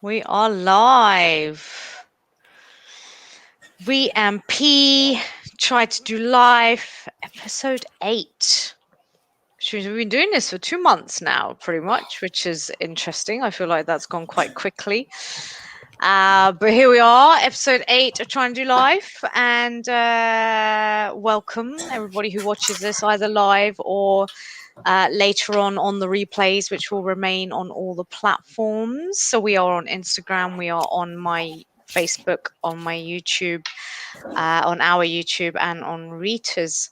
We are live. VMP, Try to Do Life, episode 8. We've been doing this for 2 months now, pretty much, which is interesting. I feel like that's gone quite quickly. But here we are, episode 8 of Try and Do Life. And welcome everybody who watches this either live or later on the replays, which will remain on all the platforms. So we are on Instagram, we are on my Facebook, on my YouTube, on our YouTube, and on Rita's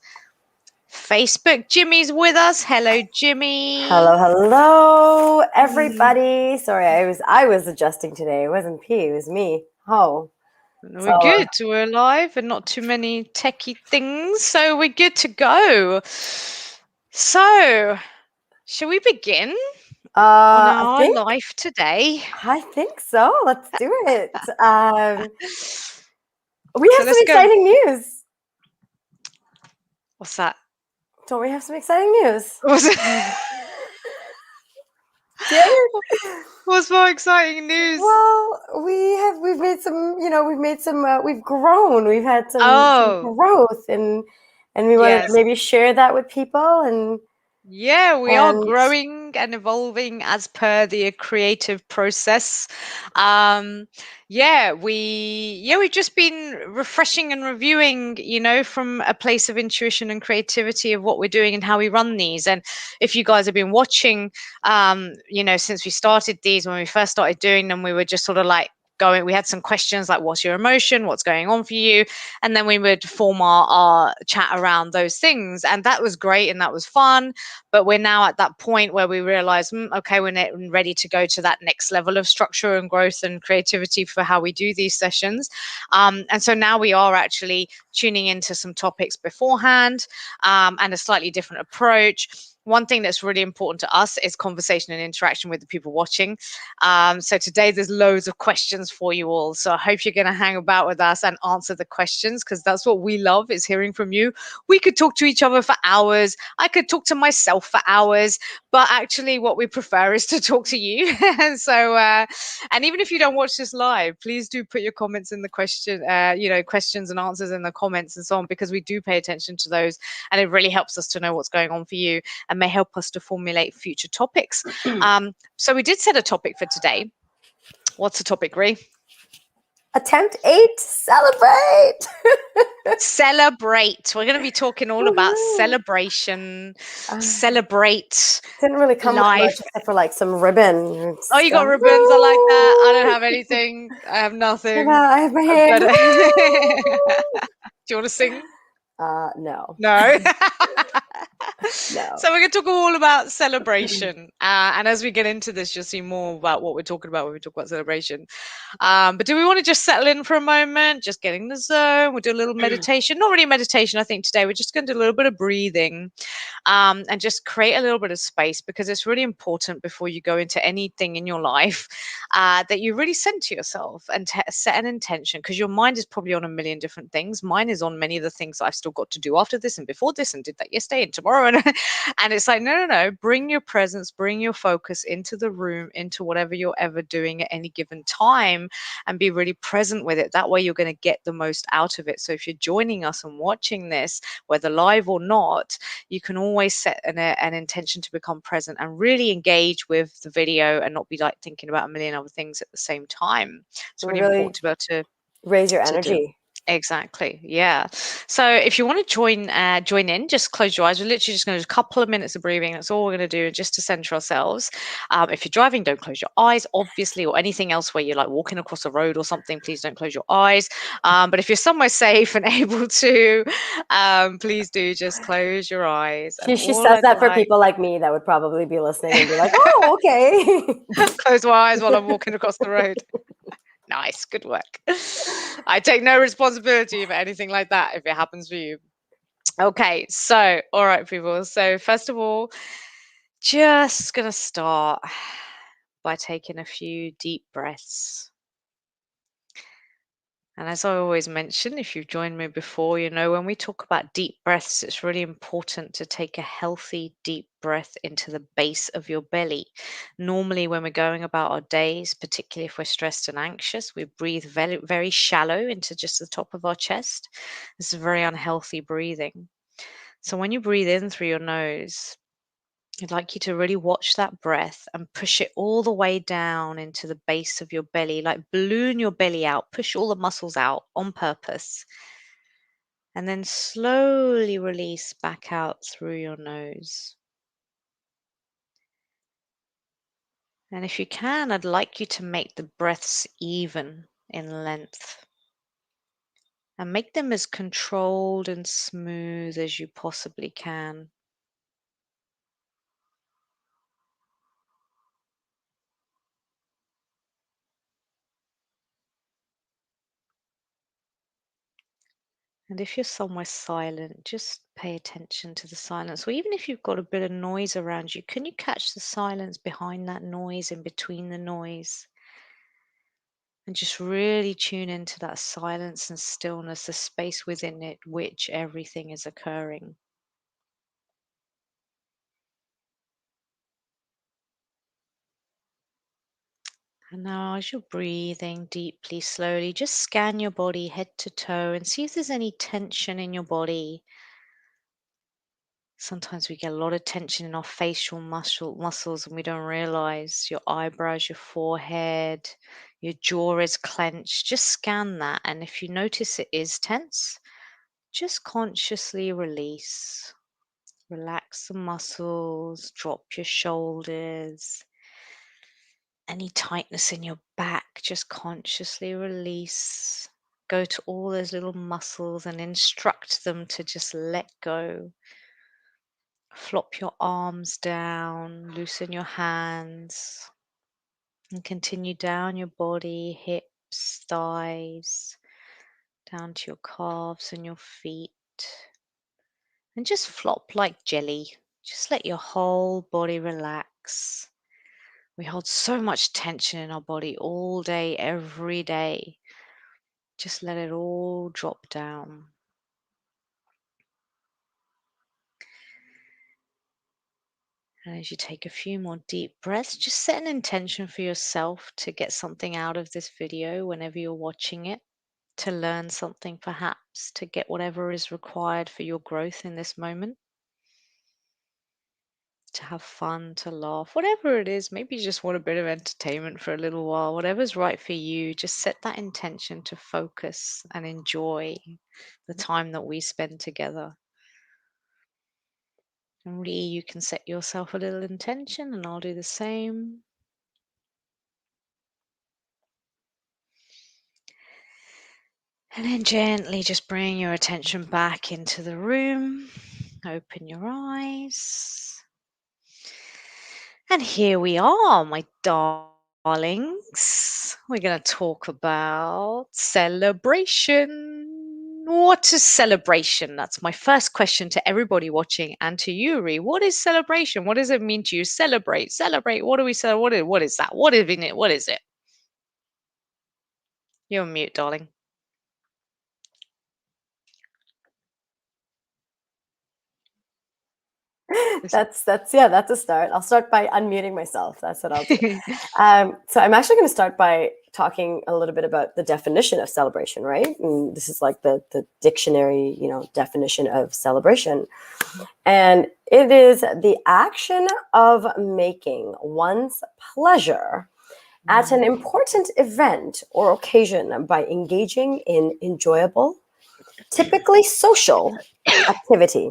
Facebook. Jimmy's with us. Hello, Jimmy. Hello, everybody. Sorry, I was adjusting today. It wasn't P, it was me. Oh. We're good. We're live and not too many techie things. So we're good to go. So, shall we begin on our life today? I think so. Let's do it. We have some exciting news. What's that? Don't we have some exciting news? What's more exciting news? Well, we've grown. We've had some growth, and we want to maybe share that with people. And yeah, we are growing and evolving as per the creative process. We've just been refreshing and reviewing, from a place of intuition and creativity of what we're doing and how we run these. And if you guys have been watching, since we started these, when we first started doing them, we were just sort of like we had some questions like, what's your emotion, what's going on for you, and then we would form our chat around those things, and that was great and that was fun. But we're now at that point where we realize, okay, we're ready to go to that next level of structure and growth and creativity for how we do these sessions, and so now we are actually tuning into some topics beforehand, and a slightly different approach. One thing that's really important to us is conversation and interaction with the people watching. So today there's loads of questions for you all. So I hope you're going to hang about with us and answer the questions, because that's what we love, is hearing from you. We could talk to each other for hours. I could talk to myself for hours, but actually what we prefer is to talk to you. So, and even if you don't watch this live, please do put your comments in the questions and answers in the comments and so on, because we do pay attention to those, and it really helps us to know what's going on for you and may help us to formulate future topics. So we did set a topic for today. What's the topic, Ree? Attempt 8, celebrate. Celebrate. We're going to be talking all about celebration, celebrate. Didn't really come with much except for like some ribbon. Oh, you got ribbons. I like that. I don't have anything. I have nothing. I have my hand. Do you want to sing? No. No. No. So we're going to talk all about celebration, and as we get into this, you'll see more about what we're talking about when we talk about celebration. But do we want to just settle in for a moment, just get in the zone? We'll do a little meditation. Not really meditation, I think, today. We're just going to do a little bit of breathing, and just create a little bit of space, because it's really important before you go into anything in your life that you really center yourself and set an intention, because your mind is probably on a million different things. Mine is on many of the things I've still got to do after this and before this, and did that yesterday and tomorrow. And it's like, no, bring your presence, bring your focus into the room, into whatever you're ever doing at any given time, and be really present with it. That way you're going to get the most out of it. So if you're joining us and watching this, whether live or not, you can always set an intention to become present and really engage with the video and not be like thinking about a million other things at the same time. It's really important to be able to raise your energy. Exactly. Yeah. So if you want to join in, just close your eyes. We're literally just going to do a couple of minutes of breathing. That's all we're going to do, just to center ourselves. If you're driving, don't close your eyes, obviously, or anything else where you're like walking across a road or something, please don't close your eyes. But if you're somewhere safe and able to, please do just close your eyes. She says that for people like me that would probably be listening and be like, oh, okay. Close my eyes while I'm walking across the road. Nice, good work. I take no responsibility for anything like that if it happens for you. Okay, so, all right, people. So first of all, just going to start by taking a few deep breaths. And as I always mention, if you've joined me before, when we talk about deep breaths, it's really important to take a healthy, deep breath into the base of your belly. Normally, when we're going about our days, particularly if we're stressed and anxious, we breathe very, very shallow into just the top of our chest. This is very unhealthy breathing. So when you breathe in through your nose, I'd like you to really watch that breath and push it all the way down into the base of your belly, like balloon your belly out, push all the muscles out on purpose, and then slowly release back out through your nose. And if you can, I'd like you to make the breaths even in length and make them as controlled and smooth as you possibly can. And if you're somewhere silent, just pay attention to the silence. Or even if you've got a bit of noise around you, can you catch the silence behind that noise, in between the noise? And just really tune into that silence and stillness, the space within it, which everything is occurring. And now, as you're breathing deeply, slowly, just scan your body head to toe and see if there's any tension in your body. Sometimes we get a lot of tension in our facial muscles and we don't realize your eyebrows, your forehead, your jaw is clenched. Just scan that. And if you notice it is tense, just consciously release. Relax the muscles, drop your shoulders. Any tightness in your back, just consciously release. Go to all those little muscles and instruct them to just let go. Flop your arms down, loosen your hands, and continue down your body, hips, thighs, down to your calves and your feet. And just flop like jelly. Just let your whole body relax. We hold so much tension in our body all day, every day. Just let it all drop down. And as you take a few more deep breaths, just set an intention for yourself to get something out of this video whenever you're watching it, to learn something perhaps, to get whatever is required for your growth in this moment, to have fun, to laugh, whatever it is. Maybe you just want a bit of entertainment for a little while, whatever's right for you. Just set that intention to focus and enjoy the time that we spend together. And really, you can set yourself a little intention, and I'll do the same. And then gently just bring your attention back into the room. Open your eyes. And here we are, my darlings. We're going to talk about celebration. What is celebration? That's my first question to everybody watching and to Yuri. What is celebration? What does it mean to you? Celebrate, celebrate. What do we say? What is that? What is it? What is it? You're on mute, darling. That's a start. I'll start by unmuting myself. That's what I'll do. So I'm actually going to start by talking a little bit about the definition of celebration, right? And this is like the dictionary, definition of celebration. And it is the action of making one's pleasure at an important event or occasion by engaging in enjoyable, typically social activity.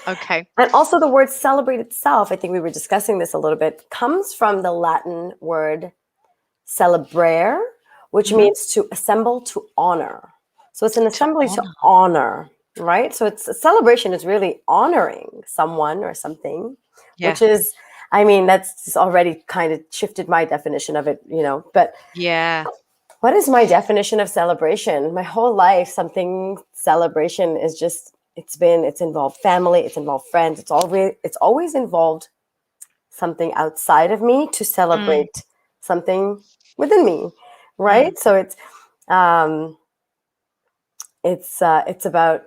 Okay. And also the word celebrate itself, I think we were discussing this a little bit, comes from the Latin word celebrare, which means to assemble to honor. So it's an assembly to honor, right? So it's a celebration is really honoring someone or something, which is, that's already kind of shifted my definition of it, but yeah. What is my definition of celebration? My whole life, celebration is just, it's involved family, it's involved friends, it's always involved something outside of me to celebrate something within me, right? So it's about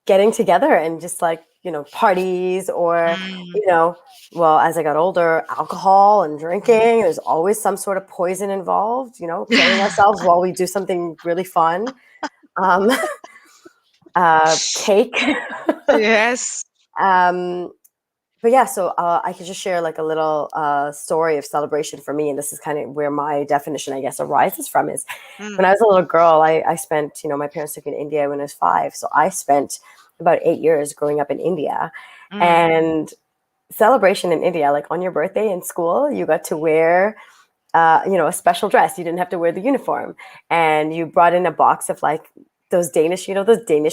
getting together and just like parties or, Mm. well, as I got older, alcohol and drinking. There's always some sort of poison involved, killing ourselves while we do something really fun. Um, Cake. Yes. But yeah, so I could just share like a little story of celebration for me, and this is kind of where my definition, I guess, arises from. Is when Mm. I was a little girl, I spent, my parents took me to India when I was 5, so I spent about 8 years growing up in India, Mm. and celebration in India, like on your birthday in school, you got to wear a special dress. You didn't have to wear the uniform, and you brought in a box of like those Danish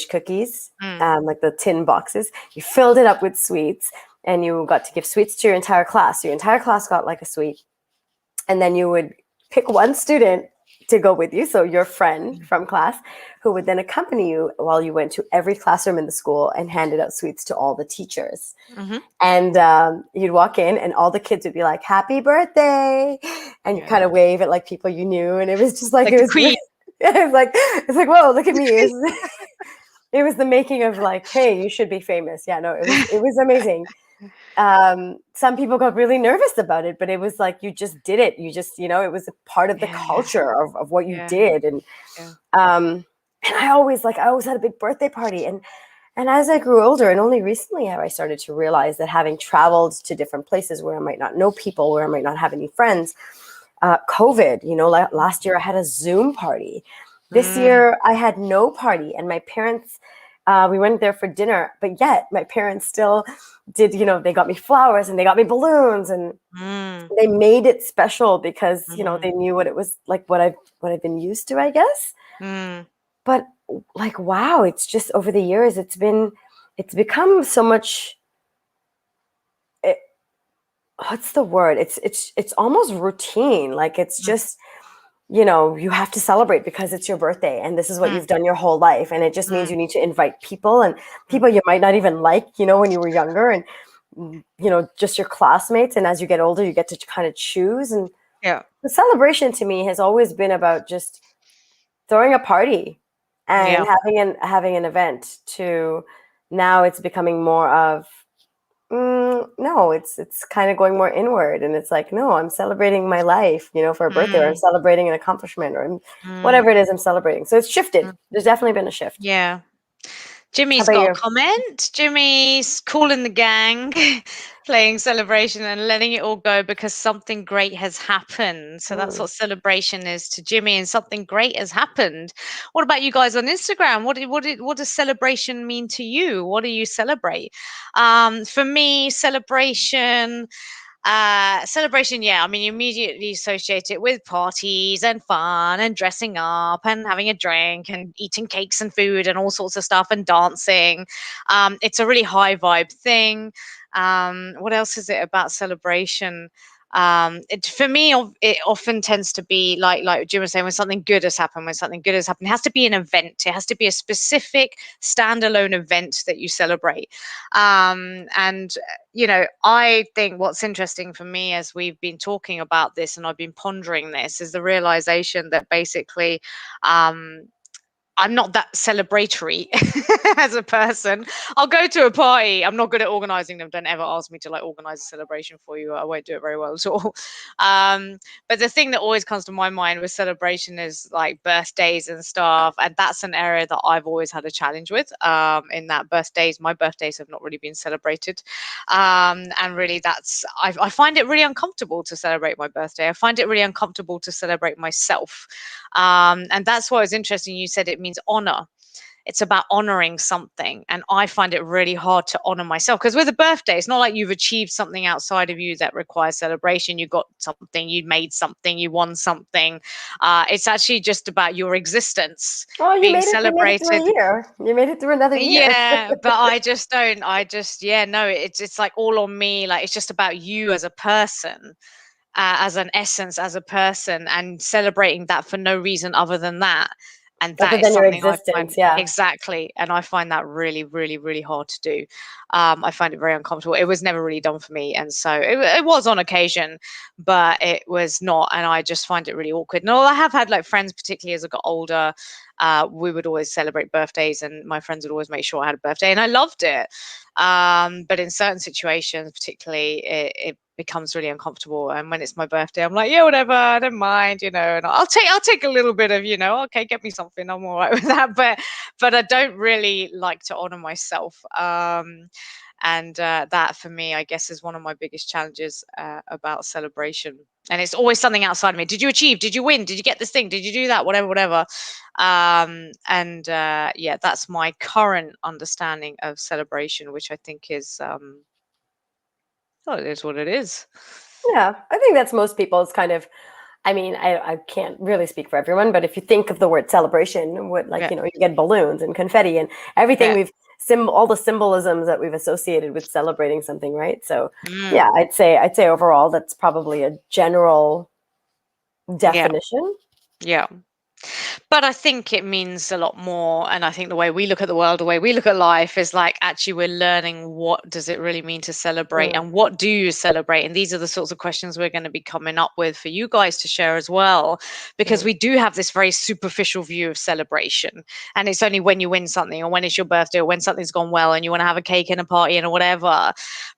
cookies, Mm. like the tin boxes. You filled it up with sweets, and you got to give sweets to your entire class. Your entire class got like a sweet, and then you would pick one student to go with you, so your friend from class, who would then accompany you while you went to every classroom in the school and handed out sweets to all the teachers. Mm-hmm. And you'd walk in, and all the kids would be like, "Happy birthday!" And you Yeah. kind of wave at like people you knew, and it was just like Like it the was. Queen. It's like whoa, look at me! It was the making of like, hey, you should be famous. Yeah, no, it was amazing. Some people got really nervous about it, but it was like you just did it. You just, it was a part of the Yeah. culture of what you Yeah. did, Yeah. and I always had a big birthday party, and as I grew older, and only recently have I started to realize that having traveled to different places where I might not know people, where I might not have any friends, COVID, last year I had a Zoom party. This Mm. year I had no party, and my parents, we went there for dinner, but yet my parents still did, they got me flowers and they got me balloons, and Mm. they made it special because, Mm. they knew what it was like, what I've been used to, I guess. Mm. But like, wow, it's just over the years, it's become so much. It, what's the word? It's almost routine. Like it's just, you have to celebrate because it's your birthday and this is what Mm. you've done your whole life. And it just means Mm. you need to invite people, and Mm. people you might not even like, when you were younger, and, just your classmates. And as you get older, you get to kind of choose. And Yeah. the celebration to me has always been about just throwing a party and Yeah. having an event. To now it's becoming more of, no, it's kind of going more inward, and it's like, no, I'm celebrating my life, for a birthday, or I'm Mm. celebrating an accomplishment, or Mm. whatever it is I'm celebrating. So it's shifted. Mm. There's definitely been a shift. Yeah. How Jimmy's about got a you? comment. Jimmy's calling the gang, playing celebration and letting it all go because something great has happened. So that's Mm. what celebration is to Jimmy, and something great has happened. What about you guys on Instagram? What does celebration mean to you? What do you celebrate? For me, celebration, yeah. I mean, you immediately associate it with parties and fun and dressing up and having a drink and eating cakes and food and all sorts of stuff and dancing. It's a really high vibe thing. What else is it about celebration? For me, it often tends to be like Jim was saying, when something good has happened, it has to be an event. It has to be a specific standalone event that you celebrate. And I think what's interesting for me as we've been talking about this and I've been pondering this is the realization that basically I'm not that celebratory as a person. I'll go to a party. I'm not good at organizing them. Don't ever ask me to like organize a celebration for you. I won't do it very well at all. But the thing that always comes to my mind with celebration is like birthdays and stuff. And that's an area that I've always had a challenge with. In that my birthdays have not really been celebrated. And really I find it really uncomfortable to celebrate my birthday. I find it really uncomfortable to celebrate myself. And that's why it's interesting. You said it means honor. It's about honoring something. And I find it really hard to honor myself because with a birthday, it's not like you've achieved something outside of you that requires celebration. You got something, you made something, you won something. It's actually just about your existence Well, you being made it. You made it through a celebrated. year. You made it through another year. Yeah, but I just don't. Yeah, no, it's like all on me. Like it's just about you as a person, as an essence, as a person, and celebrating that for no reason other than that. And Other that is than your something I find existence, yeah. exactly, and I find that really, really, really hard to do. I find it very uncomfortable. It was never really done for me, and so it was on occasion, but it was not, and I just find it really awkward. And I have had like friends, particularly as I got older, we would always celebrate birthdays, and my friends would always make sure I had a birthday, and I loved it. But in certain situations, particularly, it becomes really uncomfortable. And when it's my birthday, I'm like, yeah, whatever, I don't mind, and I'll take a little bit of, okay, get me something, I'm all right with that. But I don't really like to honor myself. And that for me, I guess, is one of my biggest challenges about celebration. And it's always something outside of me. Did you achieve? Did you win? Did you get this thing? Did you do that? Whatever. Yeah, that's my current understanding of celebration, which I think is, it is what it is. Yeah, I think that's most people. It's kind of, I mean, I can't really speak for everyone, but if you think of the word celebration, you get balloons and confetti and everything all the symbolisms that we've associated with celebrating something, right? So yeah, I'd say overall that's probably a general definition. Yeah. But I think it means a lot more. And I think the way we look at the world, the way we look at life is like, actually, we're learning what does it really mean to celebrate and what do you celebrate? And these are the sorts of questions we're going to be coming up with for you guys to share as well, because we do have this very superficial view of celebration. And it's only when you win something or when it's your birthday or when something's gone well and you want to have a cake and a party and whatever.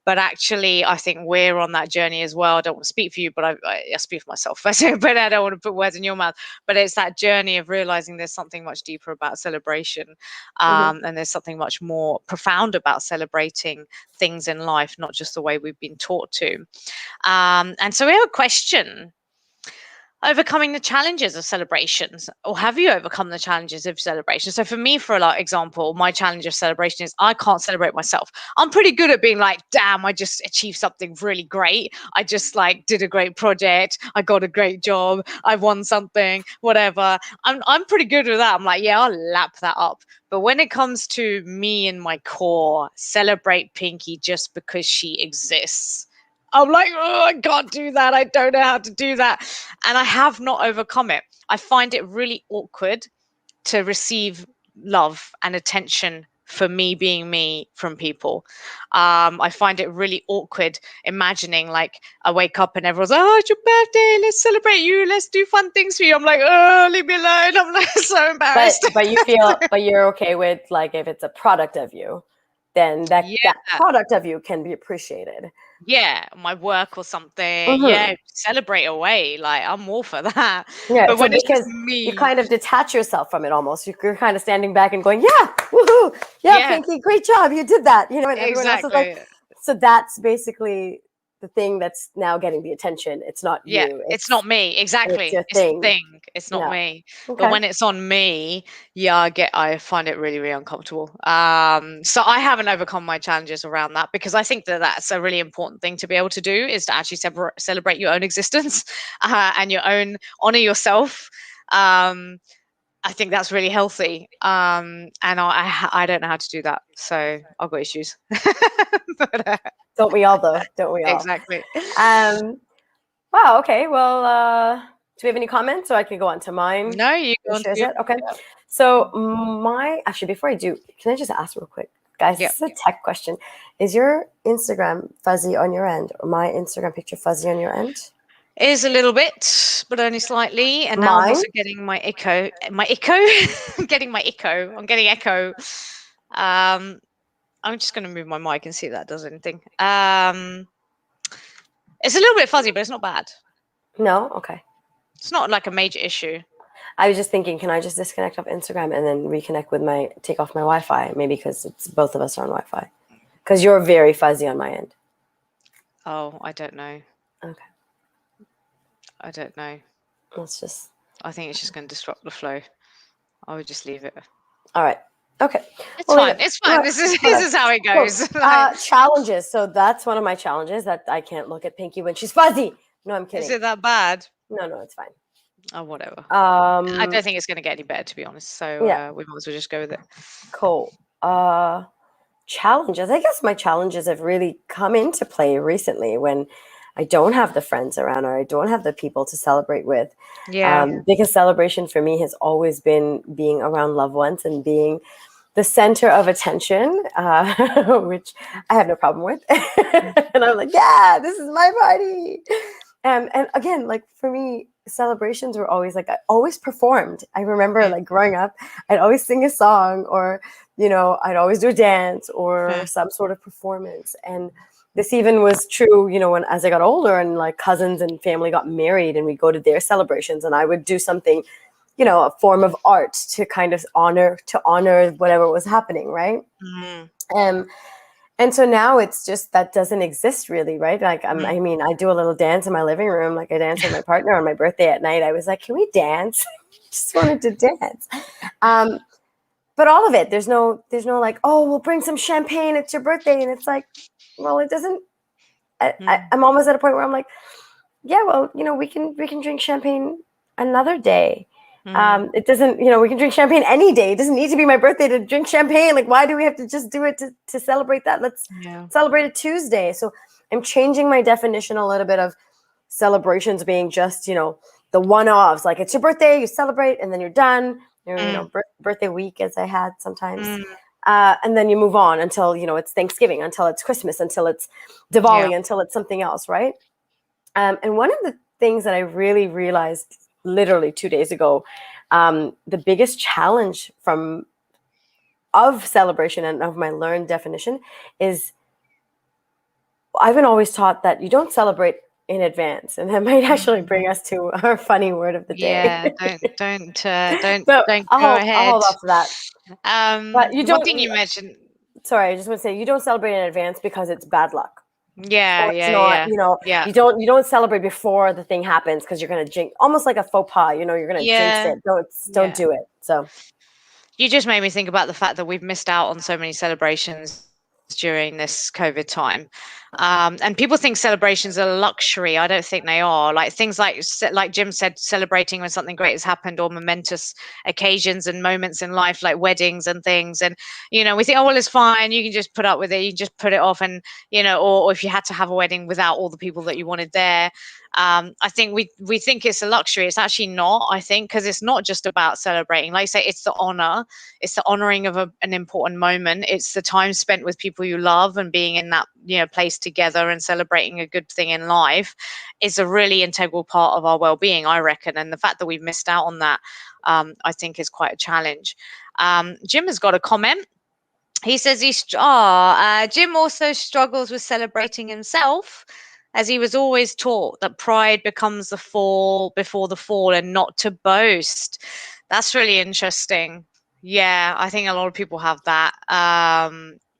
But actually, I think we're on that journey as well. I don't want to speak for you, but I speak for myself. But I don't want to put words in your mouth. But it's that journey of realizing there's something much deeper about celebration, and there's something much more profound about celebrating things in life, not just the way we've been taught to. And so we have a question. Overcoming the challenges of celebrations, or have you overcome the challenges of celebration? So for me, for example, my challenge of celebration is I can't celebrate myself. I'm pretty good at being like, damn, I just achieved something really great. I just did a great project. I got a great job. I won something, whatever. I'm pretty good with that. I'm like, yeah, I'll lap that up. But when it comes to me and my core, celebrate Pinky just because she exists, I'm like, oh, I can't do that. I don't know how to do that. And I have not overcome it. I find it really awkward to receive love and attention for me being me from people. I find it really awkward imagining I wake up and everyone's like, oh, it's your birthday. Let's celebrate you. Let's do fun things for you. I'm like, oh, leave me alone. I'm so embarrassed. But you're okay with if it's a product of you, then that product of you can be appreciated. Yeah, my work or something. Yeah, celebrate away. I'm all for that. Yeah, but when it's just because me, you kind of detach yourself from it almost. You're kind of standing back and going, yeah, woohoo, yeah, Pinky, great job, you did that. And everyone else is like, so that's basically the thing that's now getting the attention. It's not you. It's not me. Exactly. It's the thing. It's not me. Okay. But when it's on me, I find it really, really uncomfortable. So I haven't overcome my challenges around that, because I think that's a really important thing to be able to do, is to actually celebrate your own existence and your own, honor yourself. I think that's really healthy. And I don't know how to do that. So I've got issues. But, don't we all, though? Don't we all? Exactly. Wow. Okay. Well, do we have any comments, so I can go on to mine? No, you go on to it. Okay. Yeah. So actually, before I do, can I just ask real quick, guys? This is a tech question. Is your Instagram fuzzy on your end, or my Instagram picture fuzzy on your end? It is a little bit, but only slightly. And now I'm also getting my echo. I'm getting my echo. I'm getting echo. I'm just going to move my mic and see if that does anything. It's a little bit fuzzy, but it's not bad. No? Okay. It's not like a major issue. I was just thinking, can I just disconnect off Instagram and then reconnect with take off my Wi-Fi? Maybe because it's both of us are on Wi-Fi. Because you're very fuzzy on my end. Oh, I don't know. Okay. I don't know. I think it's just going to disrupt the flow. I would just leave it. All right. Okay. It's fine. It's fine. This is how it goes. Challenges. So that's one of my challenges, that I can't look at Pinky when she's fuzzy. No, I'm kidding. Is it that bad? No, it's fine. Oh, whatever. I don't think it's going to get any better, to be honest. So we might as well just go with it. Cool. Challenges. I guess my challenges have really come into play recently when I don't have the friends around, or I don't have the people to celebrate with. Yeah. Because celebration for me has always been being around loved ones and being the center of attention, which I have no problem with. And I'm like, yeah, this is my party. And again, for me, celebrations were always like, I always performed. I remember Yeah. like growing up, I'd always sing a song, or, I'd always do a dance or Yeah. some sort of performance. And this even was true, when as I got older and like cousins and family got married and we'd go to their celebrations and I would do something, a form of art to kind of honor whatever was happening, right? Mm. And so now it's just that doesn't exist really, right? Like Mm. I mean, I do a little dance in my living room, like I dance with my partner on my birthday at night. I was like, "Can we dance?" Just wanted to dance. But all of it, there's no like, "Oh, we'll bring some champagne. It's your birthday," and it's like, well, it doesn't. Mm. I'm almost at a point where I'm like, yeah, well, we can drink champagne another day. Mm. It doesn't, we can drink champagne any day. It doesn't need to be my birthday to drink champagne. Like, why do we have to just do it to celebrate that? Let's Yeah. celebrate it Tuesday. So I'm changing my definition a little bit of celebrations being just, the one-offs. Like, it's your birthday, you celebrate, and then you're done. Mm. Birthday week, as I had sometimes. Mm. And then you move on until, it's Thanksgiving, until it's Christmas, until it's Yeah. Diwali, until it's something else, right? And one of the things that I really realized literally 2 days ago, the biggest challenge of celebration and of my learned definition is I've been always taught that you don't celebrate in advance, and that might actually Mm. bring us to our funny word of the day. Yeah. Don't So don't I'll go hold I'll ahead. hold off to that. But you One don't. thing you mentioned. Sorry, I just want to say you don't celebrate in advance because it's bad luck. Yeah. Or it's Yeah. not, Yeah. Yeah. you don't celebrate before the thing happens because you're gonna jinx, almost like a faux pas, you're gonna jinx Yeah. it. Don't Yeah. do it. So You just made me think about the fact that we've missed out on so many celebrations during this COVID time. And people think celebrations are a luxury. I don't think they are. Like things like Jim said, celebrating when something great has happened or momentous occasions and moments in life, like weddings and things. And, we think, oh, well, it's fine. You can just put up with it. You can just put it off. And, or if you had to have a wedding without all the people that you wanted there, I think we think it's a luxury. It's actually not, I think, because it's not just about celebrating. Like I say, it's the honor. It's the honoring of an important moment. It's the time spent with people you love and being in that place together and celebrating a good thing in life is a really integral part of our well-being, I reckon. And the fact that we've missed out on that, I think, is quite a challenge. Jim has got a comment. He says Jim also struggles with celebrating himself, as he was always taught that pride becomes the fall before the fall and not to boast. That's really interesting. Yeah, I think a lot of people have that.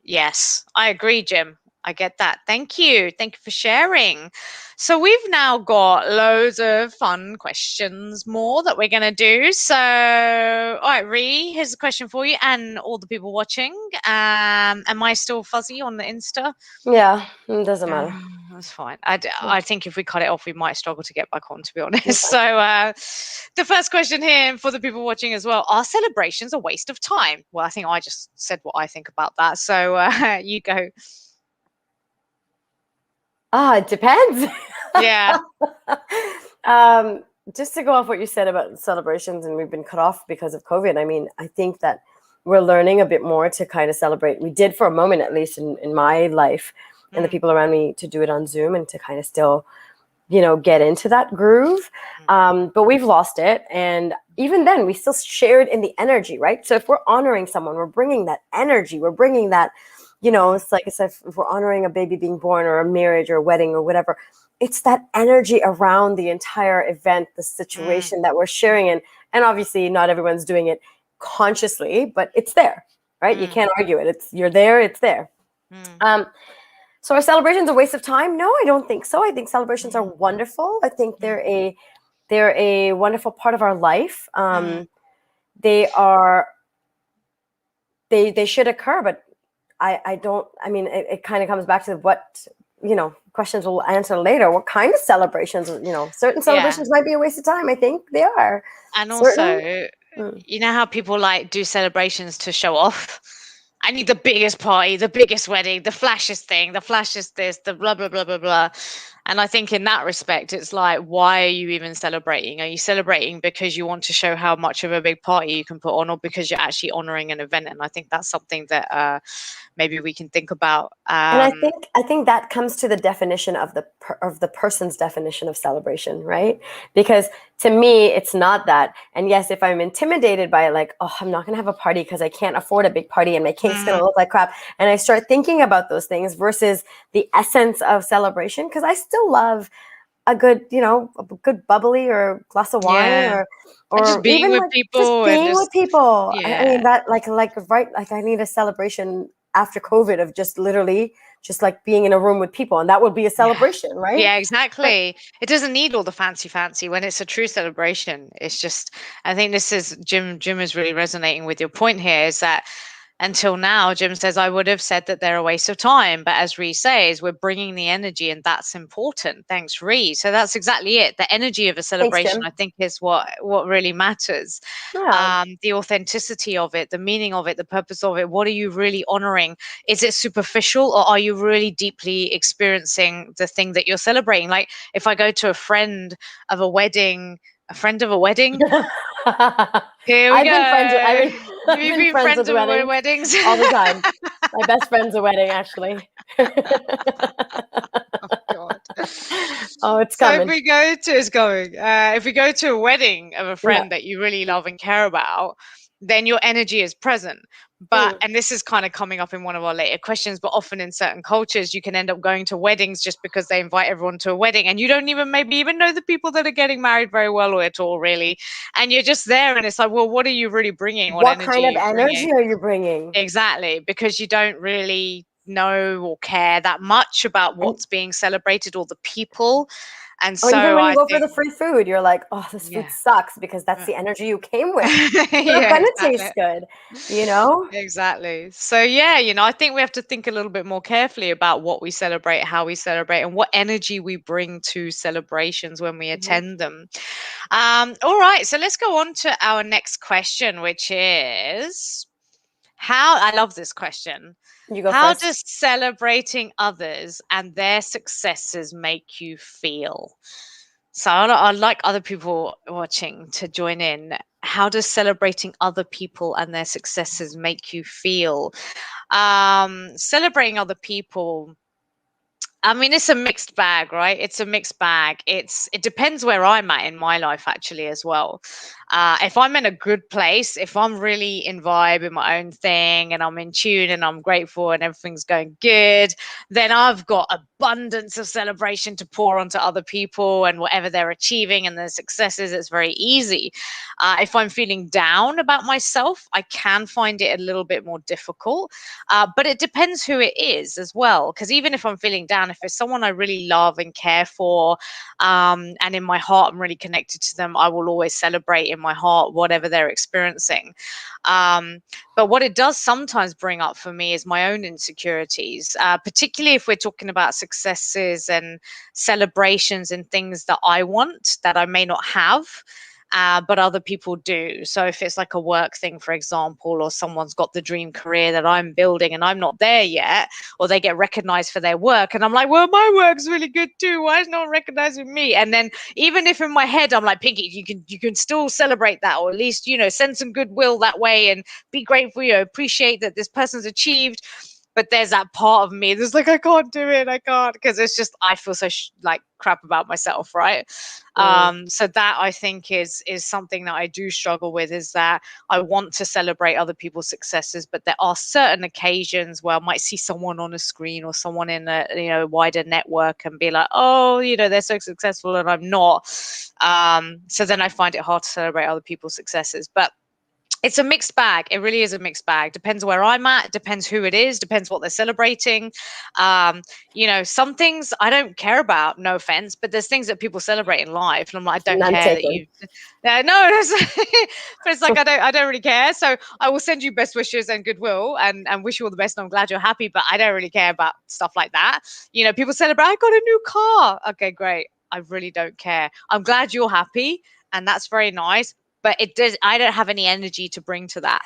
Yes, I agree, Jim. I get that. Thank you. Thank you for sharing. So we've now got loads of fun questions more that we're going to do. So, all right, Ree, here's a question for you and all the people watching. Am I still fuzzy on the Insta? yeah, it doesn't matter. That's fine. I think if we cut it off, we might struggle to get back on, to be honest. Okay. So the first question here for the people watching as well, are celebrations a waste of time? Well, I think I just said what I think about that. So you go. It depends. Yeah. Just to go off what you said about celebrations, and we've been cut off because of COVID. I mean, I think that we're learning a bit more to kind of celebrate. We did for a moment, at least in my life, and the people around me, to do it on Zoom and to kind of still, get into that groove. But we've lost it. And even then, we still shared in the energy, right? So if we're honoring someone, we're bringing that energy, we're bringing that, it's like I said, if we're honoring a baby being born or a marriage or a wedding or whatever, it's that energy around the entire event, the situation that we're sharing in. And obviously not everyone's doing it consciously, but it's there, right? You can't argue it. You're there, it's there. So are celebrations a waste of time? No, I don't think so. I think celebrations are wonderful. I think they're a wonderful part of our life. They should occur, but it kind of comes back to what, questions we'll answer later. What kind of celebrations, certain celebrations might be a waste of time. I think they are. And also, you know how people like do celebrations to show off? I need the biggest party, the biggest wedding, the flashiest thing, the flashiest this, the blah, blah, blah, blah, blah. And I think in that respect, it's like, why are you even celebrating? Are you celebrating because you want to show how much of a big party you can put on, or because you're actually honoring an event? And I think that's something that maybe we can think about. And I think that comes to the definition of the person's definition of celebration, right? Because to me, it's not that. And yes, if I'm intimidated by like, oh, I'm not gonna have a party because I can't afford a big party and my cake's gonna look like crap, and I start thinking about those things versus the essence of celebration, because I still love a good, a good bubbly or glass of wine, Yeah. And just or being even with like just people and being with just, people. I mean yeah. that like right, like I need a celebration after COVID of just literally just like being in a room with people, and that would be a Yeah. celebration, right? Yeah, But exactly. It doesn't need all the fancy when it's a true celebration. It's just, I think this is Jim is really resonating with your point here, is that until now, Jim says, I would have said that they're a waste of time. But as Ree says, we're bringing the energy, and that's important. Thanks, Ree. So that's exactly it. The energy of a thanks, celebration, Jim. I think, is what really matters. Yeah. The authenticity of it, the meaning of it, the purpose of it. What are you really honoring? Is it superficial, or are you really deeply experiencing the thing that you're celebrating? Like if I go to of a wedding, a friend of a wedding, here we I've been friends with, go. Have I've you been been friends friends with with weddings weddings? all the time. My best friend's a wedding, actually. God. Oh, it's So if coming. we go to it's going, if we go to a wedding of a Yeah. friend that you really love and care about, then your energy is present. But Mm. and this is kind of coming up in one of our later questions, but often in certain cultures, you can end up going to weddings just because they invite everyone to a wedding, and you don't maybe even know the people that are getting married very well or at all, really. And you're just there, and it's like, well, what are you really bringing? What What energy kind are of you bringing? energy are you bringing? Exactly, because you don't really know or care that much about And what's being celebrated or the people. And oh, even so when you I go for think, the free food, you're like, oh, this food yeah. sucks because that's uh, the energy you came with. It's not yeah, gonna exactly. taste good, you know? Exactly. So yeah, I think we have to think a little bit more carefully about what we celebrate, how we celebrate, and what energy we bring to celebrations when we Mhm. attend them. All right, so let's go on to our next question, which is, how I love this question. You go How first. does celebrating others and their successes make you feel? So I'd like other people watching to join in. How does celebrating other people and their successes make you feel? Celebrating other people, I mean, it's a mixed bag, right? It's a mixed bag. It depends where I'm at in my life, actually, as well. If I'm in a good place, if I'm really in vibe in my own thing, and I'm in tune, and I'm grateful, and everything's going good, then I've got abundance of celebration to pour onto other people and whatever they're achieving and their successes. It's very easy. If I'm feeling down about myself, I can find it a little bit more difficult. But it depends who it is as well. Because even if I'm feeling down, if it's someone I really love and care for, and in my heart I'm really connected to them, I will always celebrate in my heart whatever they're experiencing. But what it does sometimes bring up for me is my own insecurities, particularly if we're talking about successes and celebrations and things that I want that I may not have. But other people do. So if it's like a work thing, for example, or someone's got the dream career that I'm building and I'm not there yet, or they get recognized for their work, and I'm like, well, my work's really good too. Why is no one recognizing me? And then even if in my head I'm like, Pinky, you can still celebrate that, or at least send some goodwill that way and be grateful, appreciate that this person's achieved. But there's that part of me that's like, I can't do it, I can't, because it's just I feel so like crap about myself, right? Mm. So that I think is something that I do struggle with, is that I want to celebrate other people's successes, but there are certain occasions where I might see someone on a screen or someone in a wider network and be like, oh, they're so successful and I'm not. So then I find it hard to celebrate other people's successes. But it's a mixed bag. It really is a mixed bag. Depends where I'm at. Depends who it is. Depends what they're celebrating. Some things I don't care about. No offense, but there's things that people celebrate in life, and I'm like, I don't None care that taken. you. No, but it's like I don't really care. So I will send you best wishes and goodwill, and wish you all the best. And I'm glad you're happy, but I don't really care about stuff like that. People celebrate. I got a new car. Okay, great. I really don't care. I'm glad you're happy, and that's very nice, but it does. I don't have any energy to bring to that.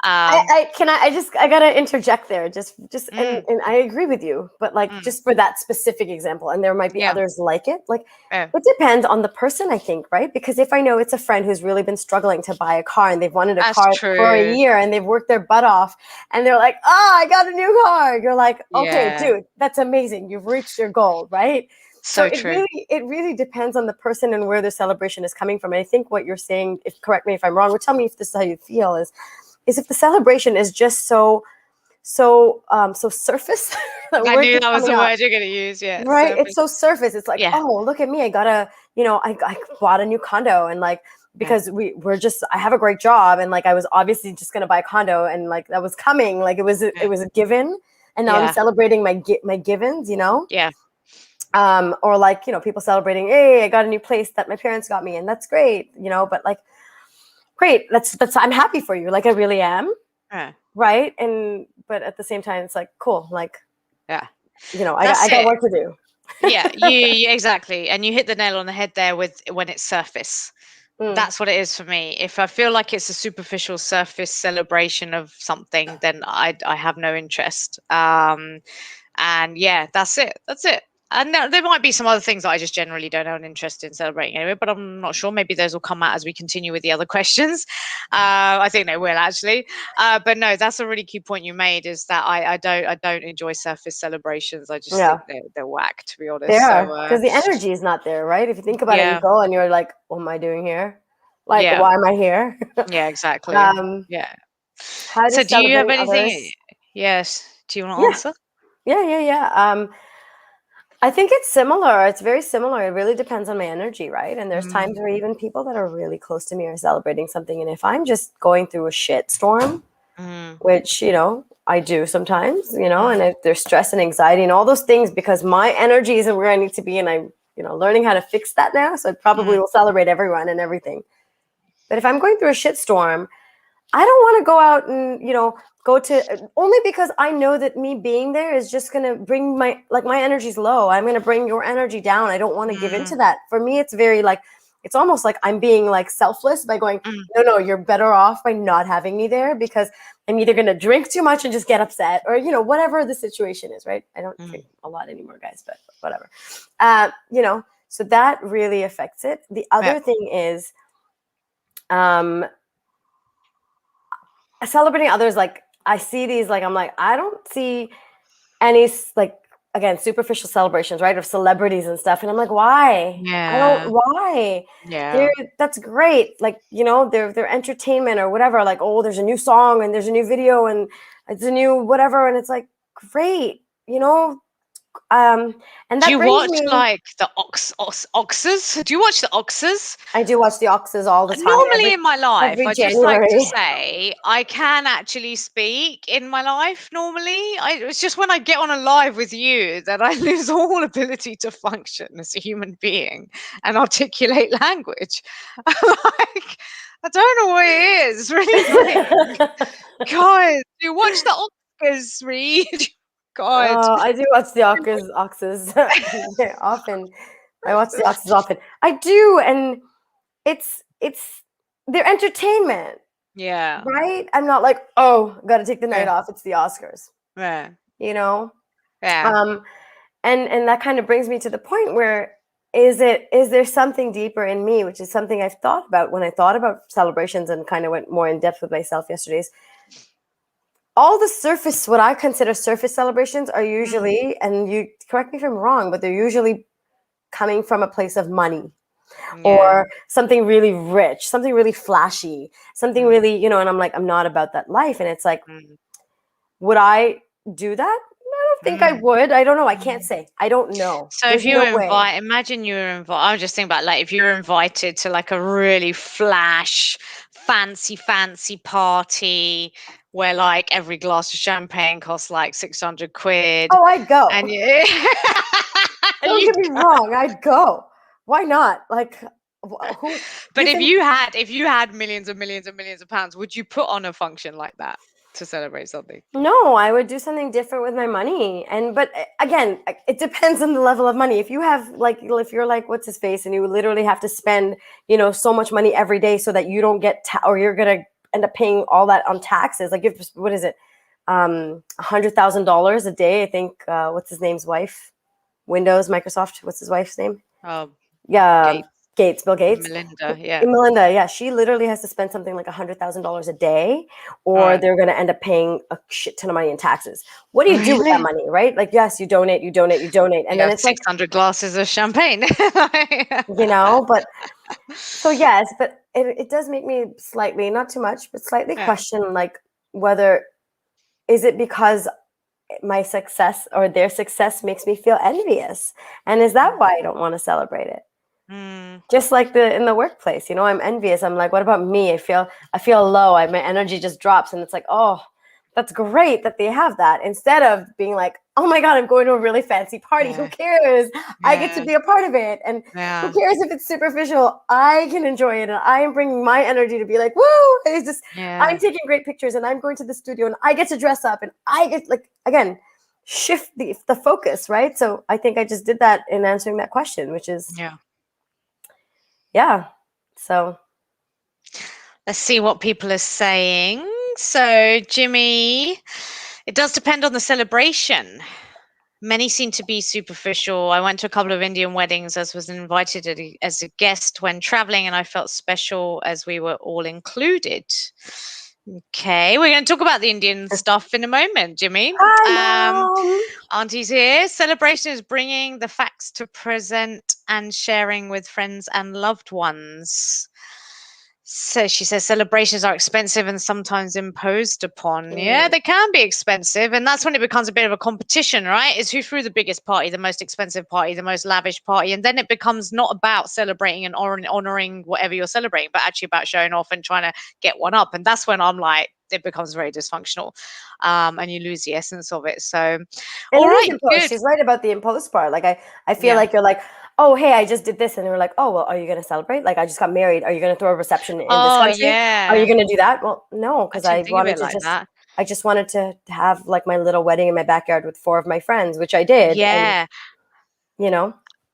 I gotta interject there, Mm, and I agree with you, but like mm, just for that specific example, and there might be yeah. others like it. Like Oh, it depends on the person, I think, right? Because if I know it's a friend who's really been struggling to buy a car and they've wanted a that's car for a true. year and they've worked their butt off and they're like, oh, I got a new car. You're like, okay, Yeah. dude, that's amazing. You've reached your goal, right? So So true. it really depends on the person and where their celebration is coming from. And I think what you're saying, if correct me if I'm wrong, or tell me if this is how you feel, is if the celebration is just so surface. That I word knew keeps that was coming the up, word you're going to use. Yeah. right? It's Surface. so surface. It's like, Yeah. oh, look at me, I got I bought a new condo, and like Yeah. because I have a great job, and like I was obviously just gonna buy a condo, and like that was coming, like it Yeah. was a given, and now I'm Yeah. celebrating my givens, Yeah. or like people celebrating, hey, I got a new place that my parents got me, and that's great, but like great, that's I'm happy for you, like I really am, Yeah. right? And but at the same time, it's like cool, like Yeah. I That's got it. work to do. Yeah, exactly. And you hit the nail on the head there with when it's surface. Mm, That's what it is for me. If I feel like it's a superficial surface celebration of something, then I have no interest. And yeah, that's it. That's it. And there might be some other things that I just generally don't have an interest in celebrating anyway, but I'm not sure. Maybe those will come out as we continue with the other questions. I think they will actually. But no, that's a really key point you made. Is that I don't enjoy surface celebrations. I just yeah. think they're whack, to be They honest. So are, because the energy is not there, right? If you think about it, you yeah, go and you're like, "What am I doing here? Like, yeah, why am I here?" yeah, exactly. um, Yeah. how So does do you have celebrating anything? others? Yes. Do you want to Yeah, answer? yeah. I think it's similar. It's very similar. It really depends on my energy, right? And there's times Mm, where even people that are really close to me are celebrating something, and if I'm just going through a shit storm, mm, which I do sometimes, and mm, if there's stress and anxiety and all those things because my energy isn't where I need to be, and I'm learning how to fix that now, so I probably mm, will celebrate everyone and everything. But if I'm going through a shitstorm, I don't want to go out and go to, only because I know that me being there is just going to bring my energy's low. I'm going to bring your energy down. I don't want to give into mm, that. For me, it's very like, it's almost like I'm being like selfless by going, mm, no, you're better off by not having me there, because I'm either going to drink too much and just get upset, or whatever the situation is, right? I don't drink mm. a lot anymore, guys, but whatever. So that really affects it. The Yeah. other thing is, um celebrating others, like I see these, like I'm like, I don't see any like, again, superficial celebrations, right, of celebrities and stuff, and I'm like, why? I don't, Yeah. why? Yeah. They're That's great, like they're entertainment or whatever, like, oh, there's a new song and there's a new video and it's a new whatever, and it's like, great, um and Do that you brings watch me, like the Oxes? Do you watch the Oxes? I do watch the Oxes all the time, Normally in my life, every I just like to January. say I can actually speak in my life normally. It's just when I get on a live with you that I lose all ability to function as a human being and articulate language. Like, I don't know what it is. It's really annoying. God, do you watch the Oscars, Reed? God. I do watch the Oxes often. I watch the Oxes often. I do, and it's their entertainment, Yeah. right? I'm not like, oh, got to take the night Yeah. off. It's the Oscars, Yeah. you know. Yeah. Um, and that kind of brings me to the point where, is there something deeper in me, which is something I've thought about when I thought about celebrations and kind of went more in depth with myself yesterday's. All the surface, what I consider surface celebrations, are Mm, usually, and you correct me if I'm wrong, but they're usually coming from a place of money, yeah. or something really rich, something really flashy, something Mm, really, and I'm like, I'm not about that life. And it's like, mm, would I do that? I don't think I mm, would. I don't know. I can't mm. say. I don't know. So if There's you no were way. imagine you were invited. I was just thinking about like if you were invited to like a really flash, fancy party where like every glass of champagne costs like 600 quid, Oh, I'd go. and you, Don't you'd get me go. wrong. I'd go. Why not? Like, who But you think? if you had millions and millions and millions of pounds, would you put on a function like that? to celebrate something? No, I would do something different with my money. But again, it depends on the level of money. If you have like, if you're like, what's his face, and you literally have to spend, so much money every day so that you don't get, or you're gonna end up paying all that on taxes. Like, if what is it, $100,000 a day? I think what's his name's wife, Windows, Microsoft. What's his wife's name? Oh, Yeah, Gates, Bill Gates. Melinda, yeah. Melinda, yeah, she literally has to spend something like $100,000 a day, or Right. they're going to end up paying a shit ton of money in taxes. What do you do with that Really? money, right? Like, yes, you donate, and You then have it's like, 600 glasses of champagne. but so yes, but it does make me slightly, not too much, but slightly Yeah. question, like, whether is it because my success or their success makes me feel envious, and is that why I don't want to celebrate it? Mm. Just like in the workplace, I'm envious. I'm like, what about me? I feel low. My energy just drops, and it's like, oh, that's great that they have that. Instead of being like, oh my God, I'm going to a really fancy party. Who Yeah. cares? I get to Yeah. be a part of it. And who Yeah. cares if it's superficial? I can enjoy it, and I am bringing my energy to be like, woo! It's just, Yeah. I'm taking great pictures, and I'm going to the studio, and I get to dress up, and I get, like, again, shift the focus, right? So I think I just did that in answering that question, which is, Yeah. yeah. So Let's see what people are saying. So, Jimmy, it does depend on the celebration. Many seem to be superficial. I went to a couple of Indian weddings as was invited as a guest when traveling, and I felt special as we were all included. Okay, we're going to talk about the Indian stuff in a moment, Jimmy. hi, Mom. Auntie's here. Celebration is bringing the facts to present and sharing with friends and loved ones. So she says celebrations are expensive and sometimes imposed upon. Yeah, they can be expensive. And that's when it becomes a bit of a competition, right? Is who threw the biggest party, the most expensive party, the most lavish party. And then it becomes not about celebrating and honoring whatever you're celebrating, but actually about showing off and trying to get one up. And that's when I'm like, it becomes very dysfunctional, and you lose the essence of it. So, And all it is right, imposed. good. She's right about the imposed part. Like, I feel Yeah. like you're like, oh, hey, I just did this. And we're like, oh, well, are you going to celebrate? Like, I just got married. Are you going to throw a reception in this Oh, country? Are you yeah. going to do that? Well, no, I because didn't think of it like that. I just wanted to have like my little wedding in my backyard with 4 of my friends, which I did. And, Yeah. Yeah.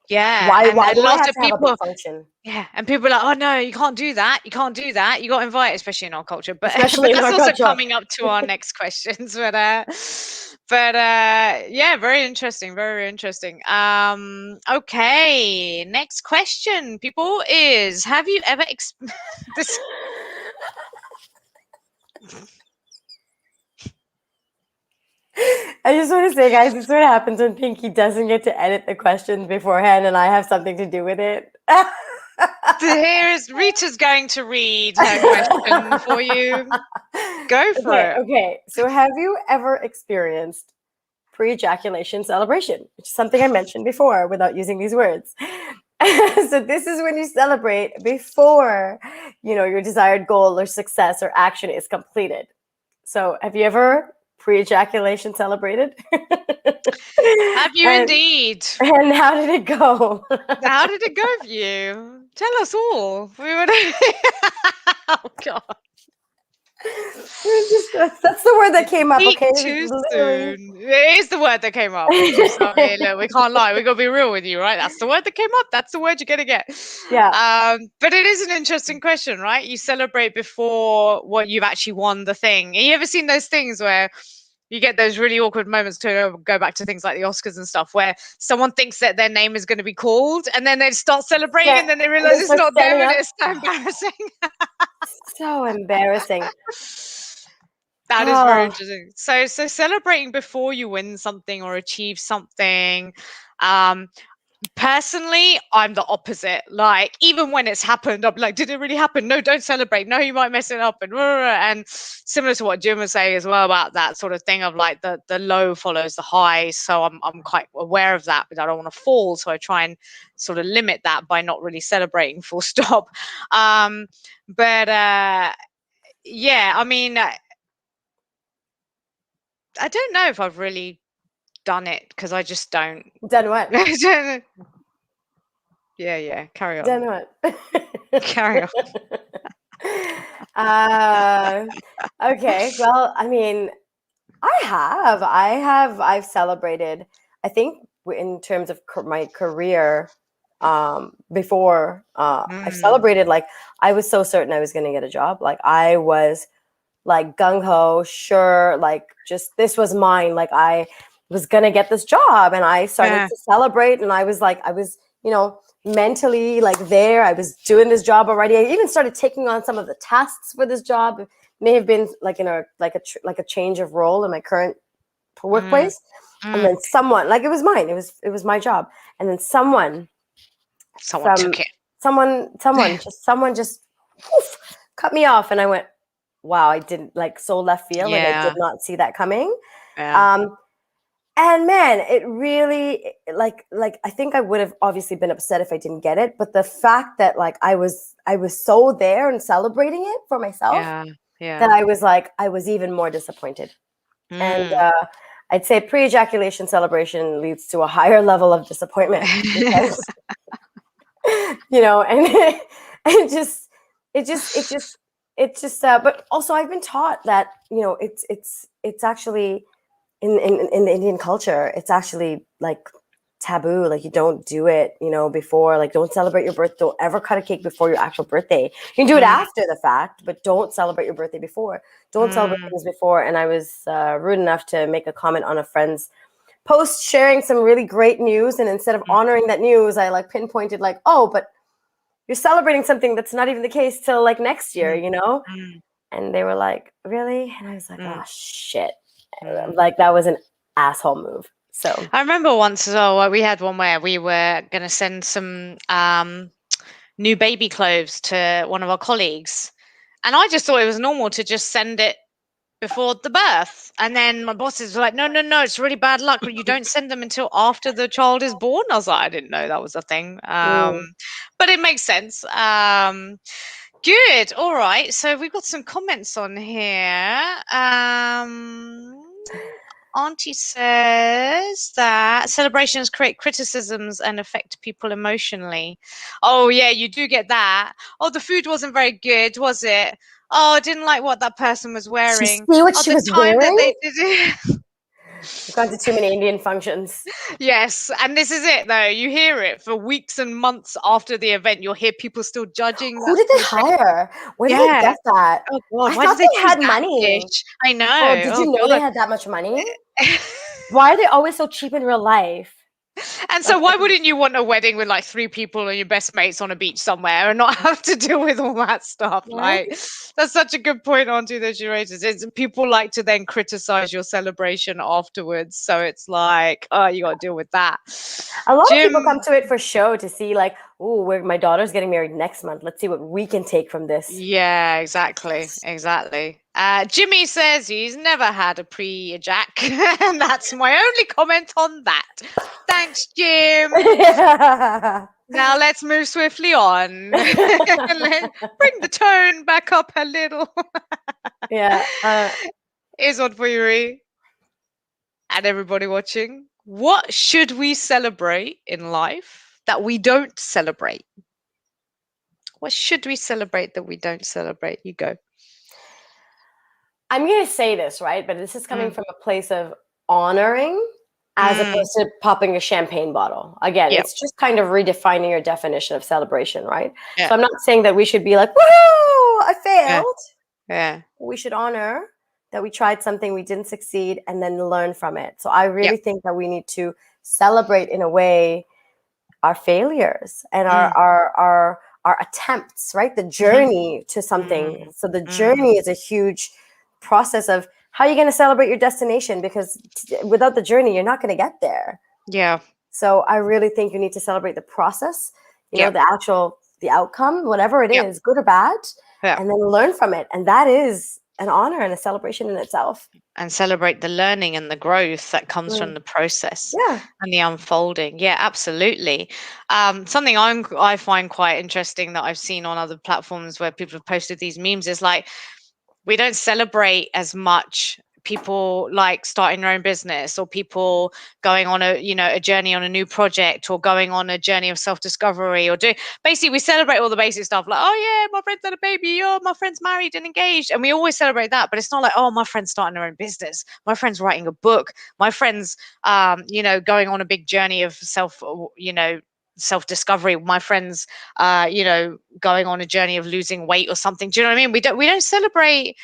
Yeah. And Why a do I lot have of to have a big people, function? yeah, and people are like, "Oh no, you can't do that. You can't do that. You got invited," especially in our culture. But Especially but in that's our also culture. coming up to our next questions. But yeah, very interesting. Very, very interesting. Okay, next question, people, is have you ever this? I just want to say, guys, this is what happens when Pinky doesn't get to edit the question beforehand and I have something to do with it. Here is Rita's going to read her question for you. Go for it. Okay. So, have you ever experienced pre-ejaculation celebration, which is something I mentioned before without using these words? So, this is when you celebrate before, your desired goal or success or action is completed. So, have you ever pre-ejaculation celebrated? Have you and, indeed? and how did it go? How did it go for you? Tell us all. We would. Oh God! That's the word that Did you came up. peak Okay, too literally. soon? It is the word that came up. It's just, I mean, look, we can't lie. We gotta be real with you, right? That's the word that came up. That's the word you're gonna get. Yeah. But it is an interesting question, right? You celebrate before what you've actually won the thing. Have you ever seen those things where you get those really awkward moments, to go back to things like the Oscars and stuff, where someone thinks that their name is going to be called and then they start celebrating Yeah. and then they And realize they it's start not them standing and up. it's so embarrassing. So embarrassing. That is very Oh, interesting. So celebrating before you win something or achieve something. Um, Personally, I'm the opposite. Like, even when it's happened, I'm like, did it really happen? No, don't celebrate. No, you might mess it up. And similar to what Jim was saying as well about that sort of thing of like the low follows the high. So I'm quite aware of that, but I don't want to fall. So I try and sort of limit that by not really celebrating full stop. But yeah, I mean, I don't know if I've really done it because I just don't. done what? Yeah, carry on. Done what? Carry on. Okay. Well, I mean, I've celebrated, I think in terms of my career, before, I've Mm, celebrated, like, I was so certain I was going to get a job. Like, I was like gung ho, sure, like, just this was mine. Like, I was going to get this job, and I started yeah. to celebrate. And I was, mentally like there. I was doing this job already. I even started taking on some of the tasks for this job. It may have been like in a like a change of role in my current Mm, workplace. And mm. then someone, like, it was mine. It was my job. And then Someone from took it. someone just poof, cut me off, and I went, wow, I didn't, like, so left field, like, I did Yeah, not see that coming. yeah, um and man, it really, like I think I would have obviously been upset if I didn't get it, but the fact that, like, I was so there and celebrating it for myself, yeah, that yeah. I was even more disappointed. And Mm. I'd say pre-ejaculation celebration leads to a higher level of disappointment, because and it just but also I've been taught that, it's actually in the Indian culture, it's actually like taboo. Like, you don't do it, before, like, don't celebrate your birth. Don't ever cut a cake before your actual birthday. You can do it Mm, after the fact, but don't celebrate your birthday before. Don't celebrate mm, things before. And I was rude enough to make a comment on a friend's post sharing some really great news, and instead of mm, honoring that news, I, like, pinpointed, like, oh, but you're celebrating something that's not even the case till, like, next year, mm, you know? mm, And they were like, really? And I was like, mm, oh, shit. mm. Like, that was an asshole move. So, I remember once as well, we had one where we were going to send some new baby clothes to one of our colleagues. And I just thought it was normal to just send it before the birth. And then my bosses were like, no, no, no, it's really bad luck. You don't send them until after the child is born. I was like, I didn't know that was a thing. mm. But it makes sense. Good. All right. So we've got some comments on here. Auntie says that celebrations create criticisms and affect people emotionally. Oh, yeah, you do get that. Oh, the food wasn't very good, was it? Oh, I didn't like what that person was Did you wearing. see what Oh, she the was time that wearing? they did it. I've gone to too many Indian functions. Yes, and this is it though. You hear it for weeks and months after the event. You'll hear people still judging Who that did they celebration. hire? Where did they Yeah. get that? Oh God, I why did thought they they choose had that money. dish? I Oh, know. did Oh you know they God. had that much money? Why are they always so cheap in real life? And Like, so why wouldn't you want a wedding with like three people and your best mates on a beach somewhere and not have to deal with all that stuff? right? Like that's such a good point onto the curators. It's people like to then criticize your celebration afterwards. So it's like, oh, you gotta deal with that. A lot of Jim, people come to it for show, to see, like, oh, my daughter's getting married next month. Let's see what we can take from this. yeah, exactly, exactly. Jimmy says he's never had a pre-jack, and that's my only comment on that. Thanks, Jim. Yeah. Now let's move swiftly on. Bring the tone back up a little. Yeah. Here's one for you, Ree, and everybody watching. What should we celebrate in life that we don't celebrate? What should we celebrate that we don't celebrate? You go. I'm going to say this, right? But this is coming Mm, from a place of honoring, as mm, opposed to popping a champagne bottle. Again, yep. it's just kind of redefining your definition of celebration, right? Yeah. So I'm not saying that we should be like, woohoo, I Yeah. failed. Yeah. We should honor that we tried something, we didn't succeed, and then learn from it. So I Yep. really think that we need to celebrate, in a way, our failures and our Mm, our our our attempts, right? The mhm, journey to something. mm, So the mm. journey is a huge process of how you're going to celebrate your destination, because without the journey, you're not going to get there. Yeah. So I really think you need to celebrate the process, Yep. the outcome, whatever it Yep. is, good or bad, Yeah. and then learn from it. And that is an honor and a celebration in itself. And celebrate the learning and the growth that comes from Mm. the process Yeah. and the unfolding. Yeah, absolutely. Something I find quite interesting that I've seen on other platforms where people have posted these memes is like we don't celebrate as much people like starting their own business, or people going on a journey on a new project, or going on a journey of self-discovery, or doing, basically we celebrate all the basic stuff, like, oh yeah, my friend's had a baby, oh my friend's married and engaged, and we always celebrate that. But it's not like, oh, my friend's starting their own business, my friend's writing a book, my friend's going on a big journey of self-discovery, my friends going on a journey of losing weight or something. Do you know what I mean? We don't celebrate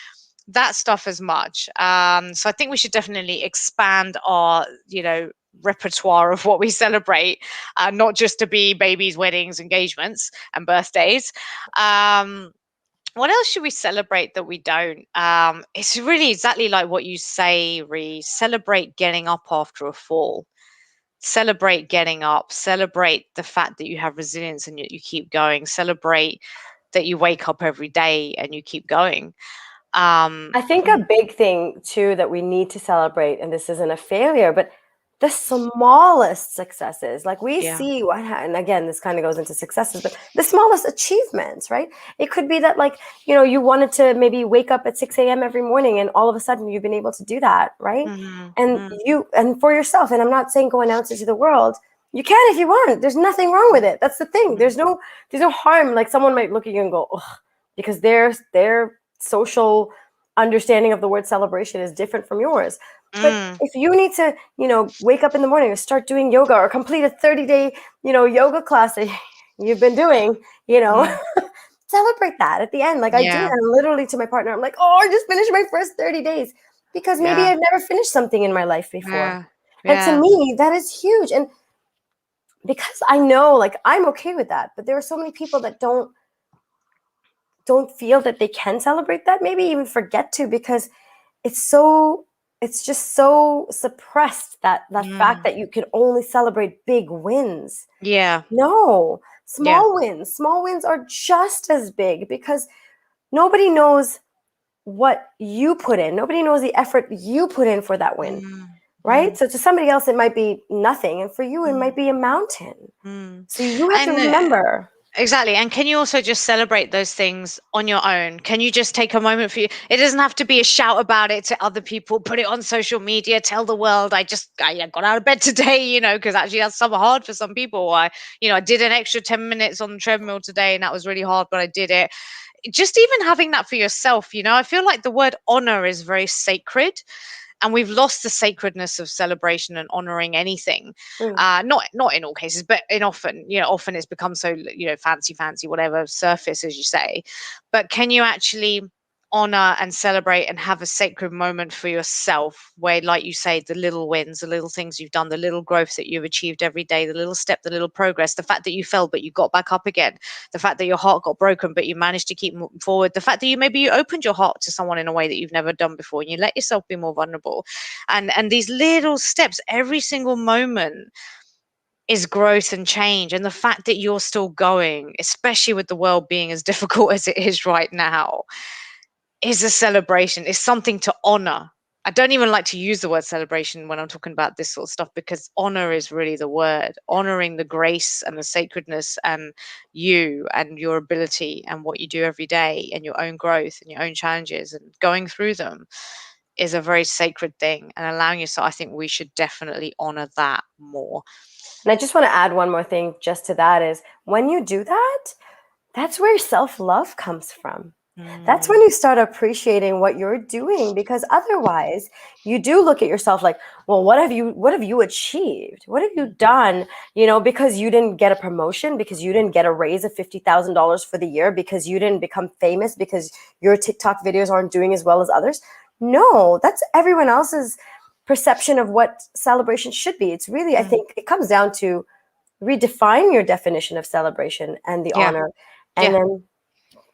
that stuff as much. So I think we should definitely expand our repertoire of what we celebrate, not just to be babies, weddings, engagements, and birthdays. What else should we celebrate that we don't? It's really exactly like what you say, Ree. Celebrate getting up after a fall. Celebrate getting up. Celebrate the fact that you have resilience and you keep going. Celebrate that you wake up every day and you keep going. I think a big thing too that we need to celebrate, and this isn't a failure, but the smallest successes, like we Yeah. see what, and again, this kind of goes into successes, but the smallest achievements, right? It could be that, like, you wanted to maybe wake up at 6 a.m. every morning, and all of a sudden you've been able to do that, right? And for yourself, and I'm not saying go announce it to the world. You can if you want. There's nothing wrong with it. That's the thing. There's no harm. Like, someone might look at you and go, ugh, because their social understanding of the word celebration is different from yours. But if you need to, wake up in the morning or start doing yoga, or complete a 30-day, yoga class that you've been doing, celebrate that at the end. Like, I do that literally to my partner. I'm like, oh, I just finished my first 30 days, because maybe I've never finished something in my life before. And to me, that is huge. And because I know, like, I'm okay with that, but there are so many people that don't feel that they can celebrate that, maybe even forget to, because it's just so suppressed, that fact that you can only celebrate big wins. No, small wins are just as big, because nobody knows what you put in. Nobody knows the effort you put in for that win, right? So to somebody else, it might be nothing, and for you, it might be a mountain. So you have to remember. Exactly. And can you also just celebrate those things on your own? Can you just take a moment for you? It doesn't have to be a shout about it to other people, put it on social media, tell the world, I got out of bed today, because actually that's somewhat hard for some people. I did an extra 10 minutes on the treadmill today, and that was really hard, but I did it. Just even having that for yourself, I feel like the word honor is very sacred. And we've lost the sacredness of celebration and honoring anything. Not in all cases, but often it's become so fancy, whatever, surface, as you say. But can you actually honor and celebrate and have a sacred moment for yourself, where, like you say, the little wins, the little things you've done, the little growth that you've achieved every day, the little step, the little progress, the fact that you fell but you got back up again, the fact that your heart got broken but you managed to keep moving forward, the fact that you opened your heart to someone in a way that you've never done before, and you let yourself be more vulnerable, and these little steps, every single moment is growth and change. And the fact that you're still going, especially with the world being as difficult as it is right now, is a celebration, is something to honor. I don't even like to use the word celebration when I'm talking about this sort of stuff, because honor is really the word. Honoring the grace and the sacredness and you and your ability and what you do every day, and your own growth and your own challenges and going through them, is a very sacred thing. And allowing yourself, I think we should definitely honor that more. And I just want to add one more thing just to that, is when you do that, that's where self-love comes from. That's when you start appreciating what you're doing, because otherwise you do look at yourself like, well, what have you achieved? What have you done? Because you didn't get a promotion, because you didn't get a raise of $50,000 for the year, because you didn't become famous, because your TikTok videos aren't doing as well as others. No, that's everyone else's perception of what celebration should be. It's really, I think it comes down to redefine your definition of celebration and the honor, and then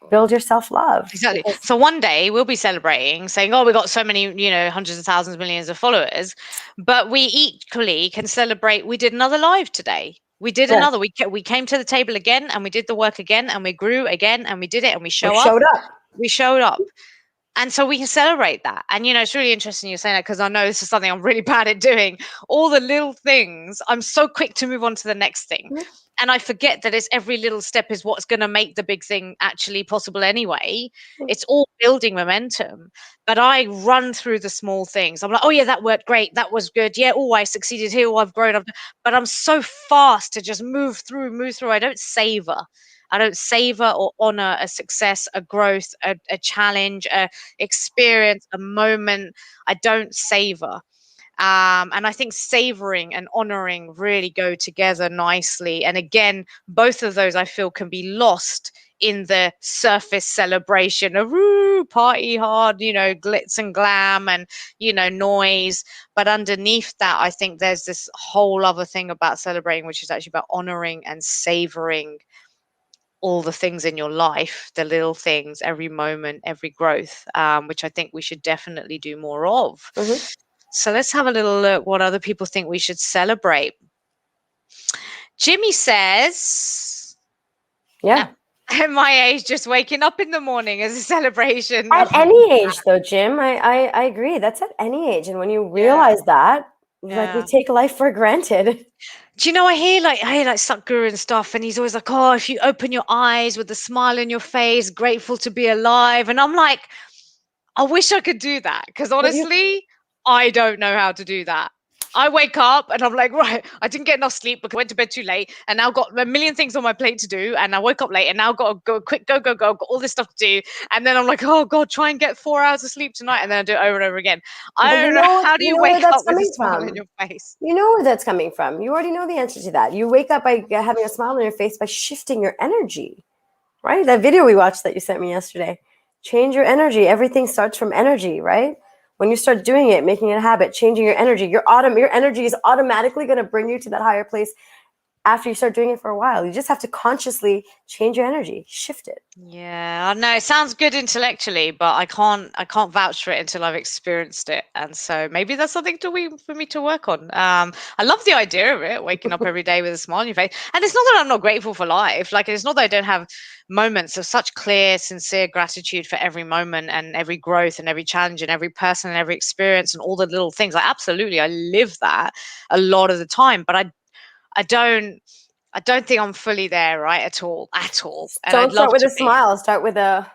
build your self-love. Exactly. So one day we'll be celebrating, saying, oh, we got so many, hundreds of thousands, millions of followers. But we equally can celebrate, we did another live today. We did another. We came to the table again, and we did the work again, and we grew again, and we did it, and we showed up. up. We showed up. And so we can celebrate that. And, it's really interesting you're saying that, because I know this is something I'm really bad at doing. All the little things, I'm so quick to move on to the next thing. Mhm. And I forget that it's every little step is what's going to make the big thing actually possible anyway. It's all building momentum. But I run through the small things. I'm like, oh, yeah, that worked great. That was good. Yeah, oh, I succeeded here. Oh, I've grown up. But I'm so fast to just move through, move through. I don't savor. I don't savor or honor a success, a growth, a challenge, a experience, a moment. I don't savor. And I think savoring and honoring really go together nicely. And again, both of those I feel can be lost in the surface celebration of woo, party hard, glitz and glam and, noise. But underneath that, I think there's this whole other thing about celebrating, which is actually about honoring and savoring all the things in your life, the little things, every moment, every growth, which I think we should definitely do more of. Mhm. So let's have a little look what other people think we should celebrate. Jimmy says, Yeah. at my age, just waking up in the morning is a celebration. At any age, though, Jim, I agree. That's at any age. And when you Yeah, realize that, like we yeah. take life for granted. Do you know, I hear like Satguru and stuff, and he's always like, oh, if you open your eyes with a smile on your face, grateful to be alive. And I'm like, I wish I could do that, because But you honestly, I don't know how to do that. I wake up and I'm like, right, I didn't get enough sleep because I went to bed too late, and now got a million things on my plate to do, and I woke up late and now got to go quick, go, go, go, got all this stuff to do, and then I'm like, oh God, try and get 4 hours of sleep tonight, and then I do it over and over again. I but don't know, how do you you know where wake that's up with a coming smile on from. your face? You know where that's coming from. You already know the answer to that. You wake up by having a smile on your face by shifting your energy, right? That video we watched that you sent me yesterday. Change your energy. Everything starts from energy, right? When you start doing it, making it a habit, changing your energy, your energy is automatically going to bring you to that higher place after you start doing it for a while. You just have to consciously change your energy, shift it. Yeah, I know it sounds good intellectually, but I can't vouch for it until I've experienced it. And so maybe that's something for me to work on. I love the idea of it, waking up every day with a smile on your face. And it's not that I'm not grateful for life. Like, it's not that I don't have moments of such clear, sincere gratitude for every moment and every growth and every challenge and every person and every experience and all the little things. Like, absolutely, I live that a lot of the time, but I don't I don't think I'm fully there, right, at all. And Don't I'd start love with to a be. smile. Start with a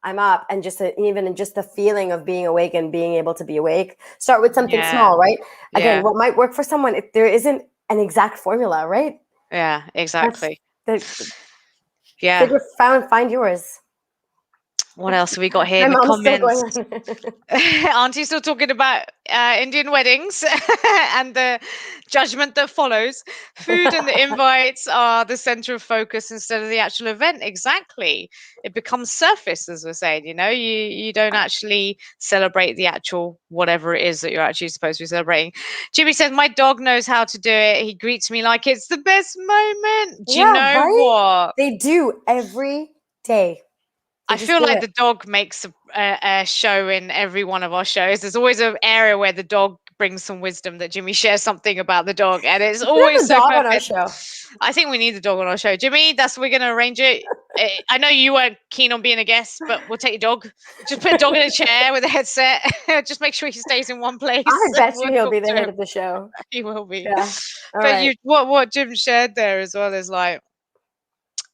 I'm up, and even in just the feeling of being awake and being able to be awake. Start with something Yeah, small, right? Again, yeah, what might work for someone, if there isn't an exact formula, right? yeah, That's exactly. the Yeah. find yours. What else have we got here My in the mom's still going comments? on. Auntie's still talking about Indian weddings and the judgment that follows. Food and the invites are the center of focus instead of the actual event. Exactly. It becomes surface, as we're saying. You don't actually celebrate the actual whatever it is that you're actually supposed to be celebrating. Jimmy says, my dog knows how to do it. He greets me like it's the best moment. Do you Yeah, know right? what? They do every day. They I just feel do like it. the dog makes a show in every one of our shows. There's always an area where the dog brings some wisdom, that Jimmy shares something about the dog, and it's We should always have a so dog on our perfect. show. I think we need the dog on our show. Jimmy, we're going to arrange it. I know you weren't keen on being a guest, but we'll take your dog. Just put a dog in a chair with a headset. Just make sure he stays in one place. I bet We'll you he'll talk be the to head him. of the show. He will be. Yeah. All But right. what Jim shared there as well is like,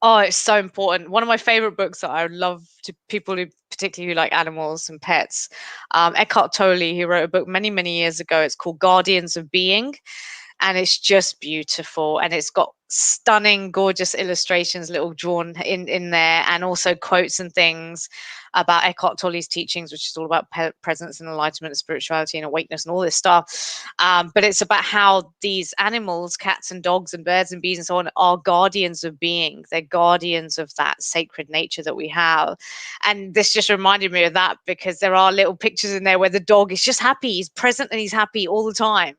oh, it's so important. One of my favorite books that I love to people who particularly who like animals and pets. Eckhart Tolle, he wrote a book many, many years ago. It's called Guardians of Being, and it's just beautiful, and it's got stunning, gorgeous illustrations little drawn in there, and also quotes and things about Eckhart Tolle's teachings, which is all about presence and enlightenment and spirituality and awakeness and all this stuff. But it's about how these animals, cats and dogs and birds and bees and so on, are guardians of being. They're guardians of that sacred nature that we have. And this just reminded me of that, because there are little pictures in there where the dog is just happy, he's present and he's happy all the time,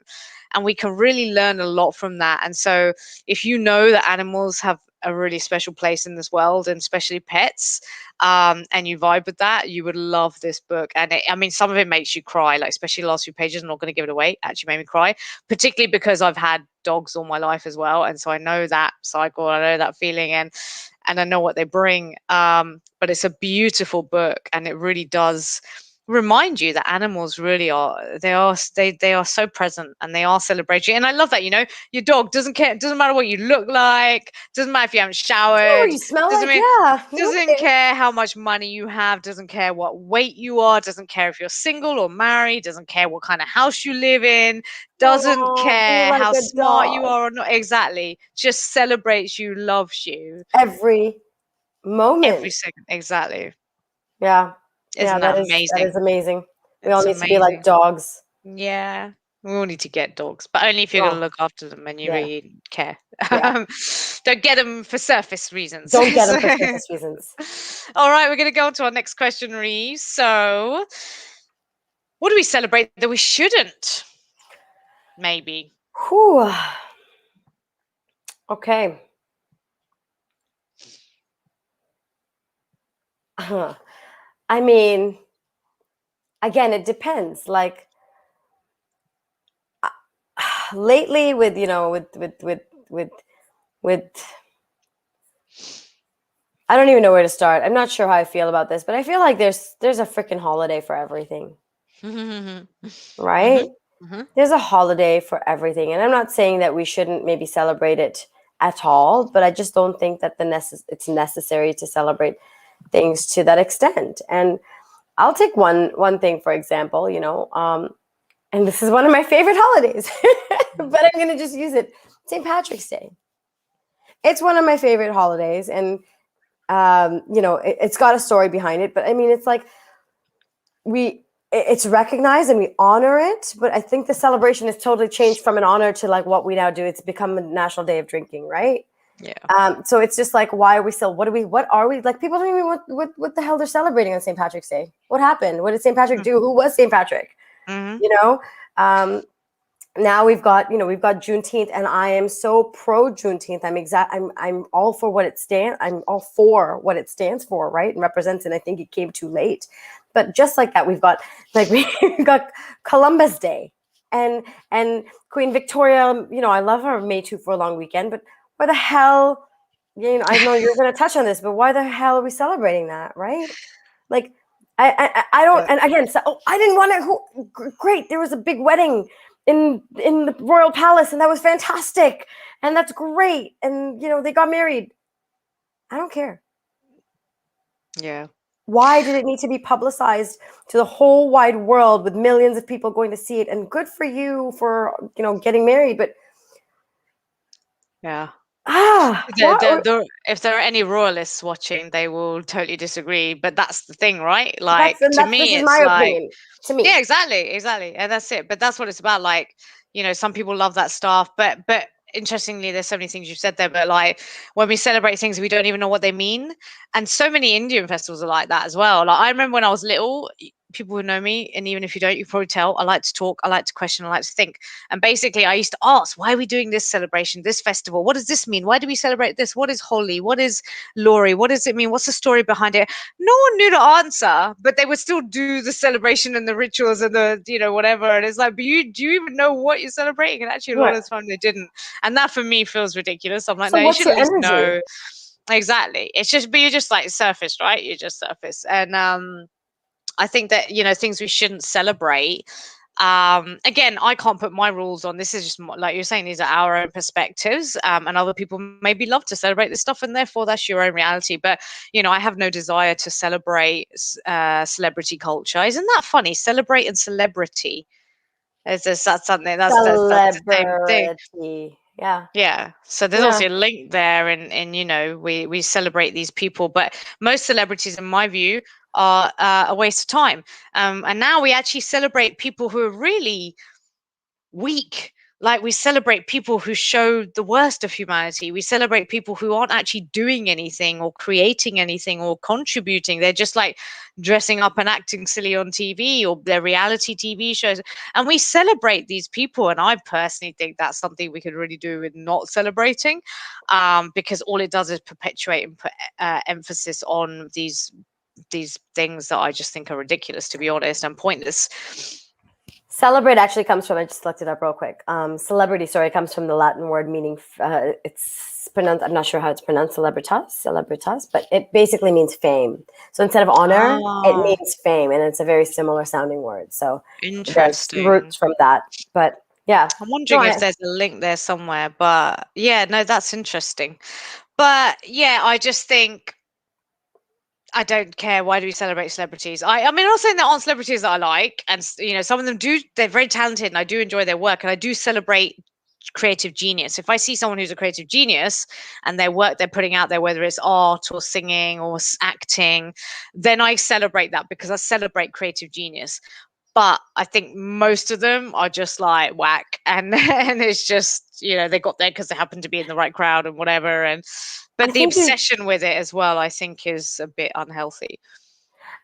and we can really learn a lot from that. And so if you know that animals have a really special place in this world, and especially pets, and you vibe with that, you would love this book. And I mean, some of it makes you cry, like especially the last few pages. I'm not going to give it away. Actually made me cry, particularly because I've had dogs all my life as well, and so I know that cycle, I know that feeling, and I know what they bring. But it's a beautiful book, and it really does remind you that animals really are, they are so present, and they are celebratory. And I love that, your dog doesn't care, it doesn't matter what you look like, doesn't matter if you haven't Oh, showered, you smell doesn't like, mean yeah, doesn't okay. care how much money you have, doesn't care what weight you are, doesn't care if you're single or married, doesn't care what kind of house you live in, doesn't Oh, be care like how a smart you dog. are or not. Exactly. Just celebrates you, loves you Every every moment. second. Exactly. Yeah. Yeah, Isn't that that is amazing? amazing. We all It's need to be like amazing. dogs. Yeah, we all need to get dogs, but only if you're going to Oh, look after them and you yeah. really care. Yeah. Don't get them for surface reasons. Don't get them for surface reasons. All right, we're going to go on to our next question, Reese. So, what do we celebrate that we shouldn't? Maybe. Whew. Okay. I mean, again, it depends. Like lately with, with I don't even know where to start. I'm not sure how I feel about this, but I feel like there's a freaking holiday for everything, hmm right? hmm There's a holiday for everything. And I'm not saying that we shouldn't maybe celebrate it at all, but I just don't think that it's necessary to celebrate things to that extent. And I'll take one thing for example, and this is one of my favorite holidays, but I'm going to just use it. St. Patrick's Day. It's one of my favorite holidays, and it's got a story behind it. But I mean, it's like it's recognized and we honor it. But I think the celebration has totally changed from an honor to like what we now do. It's become a national day of drinking, right? Yeah. So it's just like, why are we still? What are we like? People don't even know what the hell they're celebrating on St. Patrick's Day. What happened? What did St. Patrick do? Who was St. Patrick? Mm-hmm. You know. Now we've got Juneteenth, and I am so pro Juneteenth. I'm all for what it stands. I'm all for what it stands for, right, and represents. And I think it came too late. But just like that, we've got we've got Columbus Day, and Queen Victoria. I love her May 2 for a long weekend. But why the hell? I know you're going to touch on this, but why the hell are we celebrating that, right? Like, I don't. Yeah. And again, so, I didn't want to. Great, there was a big wedding in the royal palace, and that was fantastic, and that's great, and they got married. I don't care. Yeah. Why did it need to be publicized to the whole wide world with millions of people going to see it? And good for you for getting married, but Yeah. what? If there are any royalists watching, they will totally disagree. But that's the thing, right? That's Like, and to that's this me, is it's my like, opinion. To me, yeah, exactly, and that's it. But that's what it's about. Like, some people love that stuff, but interestingly, there's so many things you've said there. But like, when we celebrate things, we don't even know what they mean, and so many Indian festivals are like that as well. Like, I remember when I was little. People who know me, and even if you don't, you probably tell. I like to talk, I like to question, I like to think. And basically, I used to ask, why are we doing this celebration, this festival? What does this mean? Why do we celebrate this? What is Holi? What is Lori? What does it mean? What's the story behind it? No one knew the answer, but they would still do the celebration and the rituals and the, whatever. And it's like, but do you even know what you're celebrating? And actually, a lot right. of the time they didn't. And that for me feels ridiculous. I'm like, So no, you what's should at your least energy? know. Exactly. It's just, but you're just like surface, right? You're just surface. And I think that, things we shouldn't celebrate. Again, I can't put my rules on. This is just like you're saying, these are our own perspectives, and other people maybe love to celebrate this stuff, and therefore that's your own reality. But I have no desire to celebrate celebrity culture. Isn't that funny? Celebrate and celebrity. That's something that's the same thing. Celebrity. Yeah. Yeah. So there's Yeah. also a link there, and we celebrate these people, but most celebrities, in my view, are a waste of time. And now we actually celebrate people who are really weak. Like, we celebrate people who show the worst of humanity. We celebrate people who aren't actually doing anything or creating anything or contributing. They're just like dressing up and acting silly on TV or their reality TV shows. And we celebrate these people. And I personally think that's something we could really do with not celebrating, because all it does is perpetuate and put emphasis on these things that I just think are ridiculous, to be honest, and pointless. Celebrate actually comes from, I just looked it up real quick. Celebrity, sorry, comes from the Latin word meaning, it's pronounced, I'm not sure how it's pronounced, celebritas, but it basically means fame. So instead of honor, it Oh, means fame, and it's a very similar sounding word. So there's interesting. roots from that. But yeah, I'm no, wondering if there's a link there somewhere, but yeah, no, that's interesting. But yeah, I just think I don't care. Why do we celebrate celebrities? I mean, I'm not saying there aren't celebrities that I like, and some of them do. They're very talented, and I do enjoy their work, and I do celebrate creative genius. If I see someone who's a creative genius and their work they're putting out there, whether it's art or singing or acting, then I celebrate that because I celebrate creative genius. But I think most of them are just like whack, and and it's just they got there because they happen to be in the right crowd and whatever. And I but the think you, obsession with it as well, I think, is a bit unhealthy.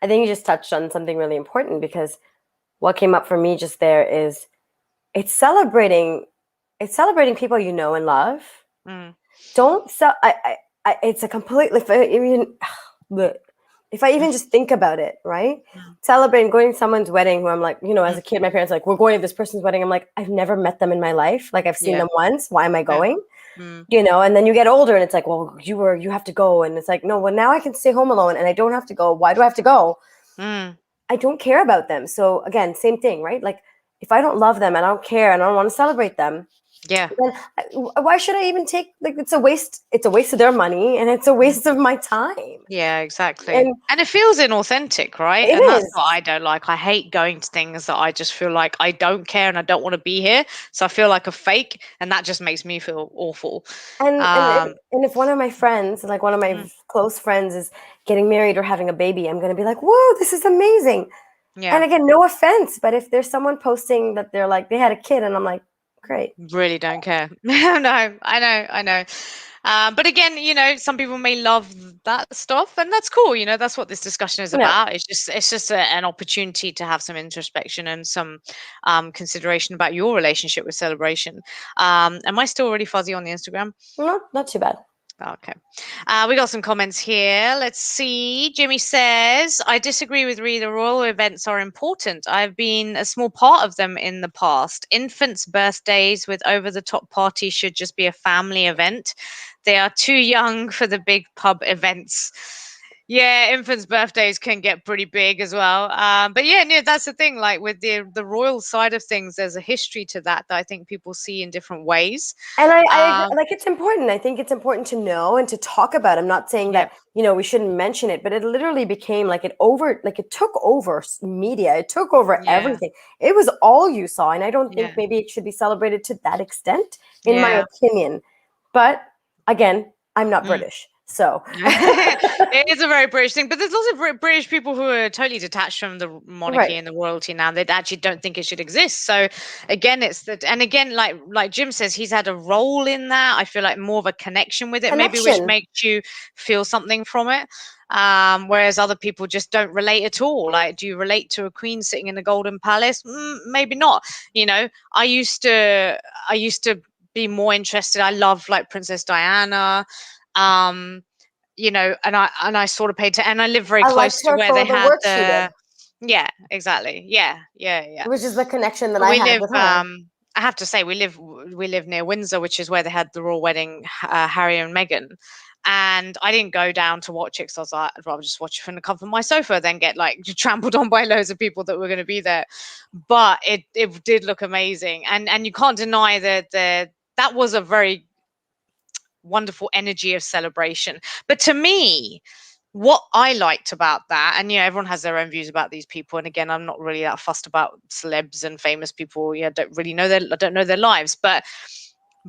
I think you just touched on something really important, because what came up for me just there is it's celebrating, it's celebrating people you know and love. Mm, Don't sell. It's a completely. I mean, if I even just think about it, right? mm, Celebrating going to someone's wedding, who I'm like, as mm, a kid, my parents were like, we're going to this person's wedding. I'm like, I've never met them in my life. Like, I've seen yeah, them once. Why am I yeah, going? mm, And then you get older, and it's like, well, you have to go, and it's like, no, well, now I can stay home alone, and I don't have to go. Why do I have to go? mm, I don't care about them. So again, same thing, right? Like, if I don't love them and I don't care and I don't want to celebrate them, yeah. then why should I even take, like, it's a waste. It's a waste of their money, and it's a waste of my time. Yeah, exactly. And And it feels inauthentic, right? it And that's is. what I don't like. I hate going to things that I just feel like I don't care and I don't want to be here. So I feel like a fake, and that just makes me feel awful. And and and Um, and if one of my friends, like one of my mm, close friends, is getting married or having a baby, I'm going to be like, whoa, this is amazing. And yeah, again, no offense, but if there's someone posting that they're like they had a kid, and I'm like, great. really don't care. No, I know. But again, some people may love that stuff, and that's cool. That's what this discussion is No, about. It's just an opportunity to have some introspection and some consideration about your relationship with celebration. Am I still really fuzzy on the Instagram? no, not too bad. Okay. We got some comments here. Let's see. Jimmy says, I disagree with Ree. The royal events are important. I've been a small part of them in the past. Infants' birthdays with over the top parties should just be a family event. They are too young for the big pub events. Yeah, infants' birthdays can get pretty big as well. But yeah, no, that's the thing. Like with the royal side of things, there's a history to that I think people see in different ways. And I agree, Um, like, it's important. I think it's important to know and to talk about. I'm not saying yeah, that, we shouldn't mention it, but it literally became like it took over media. It took over yeah, everything. It was all you saw. And I don't think yeah. maybe it should be celebrated to that extent, in my Yeah. opinion. But again, I'm not Mm. British. So It is a very British thing, but there's also British people who are totally detached from the right. monarchy and the royalty now. They actually don't think it should exist. So again, it's that, and again, like Jim says, he's had a role in that. I feel like more of a connection with it, maybe, which Connection. makes you feel something from it. Whereas other people just don't relate at all. Like, do you relate to a queen sitting in the Golden Palace? Maybe not. I used to be more interested. I love like Princess Diana. Um, and I sort of paid to, and I live very I liked close to her where they for the had work she did, the, yeah, exactly, yeah. which is the connection that I We had live, with her. I have to say, we live near Windsor, which is where they had the royal wedding, Harry and Meghan. And I didn't go down to watch it because I was like, I'd rather just watch it from the comfort of my sofa than get like trampled on by loads of people that were going to be there. But it did look amazing, and you can't deny that that was a very wonderful energy of celebration. But to me, what I liked about that, and everyone has their own views about these people. And again, I'm not really that fussed about celebs and famous people. Yeah, I don't know their lives, but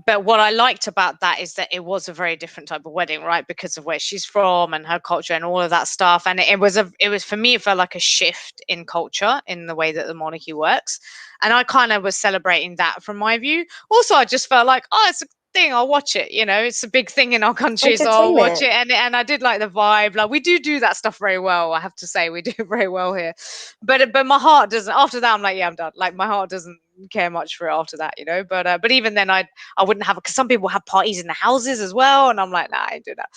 what I liked about that is that it was a very different type of wedding, right? Because of where she's from and her culture and all of that stuff. And it was for me, it felt like a shift in culture in the way that the monarchy works. And I kind of was celebrating that from my view. Also, I just felt like, oh, it's a thing, I'll watch it. It's a big thing in our country, so I'll watch Entertainment. it. And I did like the vibe. Like we do that stuff very well. I have to say, we do it very well here. But my heart doesn't. After that, I'm like, yeah, I'm done. Like my heart doesn't care much for it after that. But even then, I wouldn't have, because some people have parties in the houses as well, and I'm like, nah, I do that.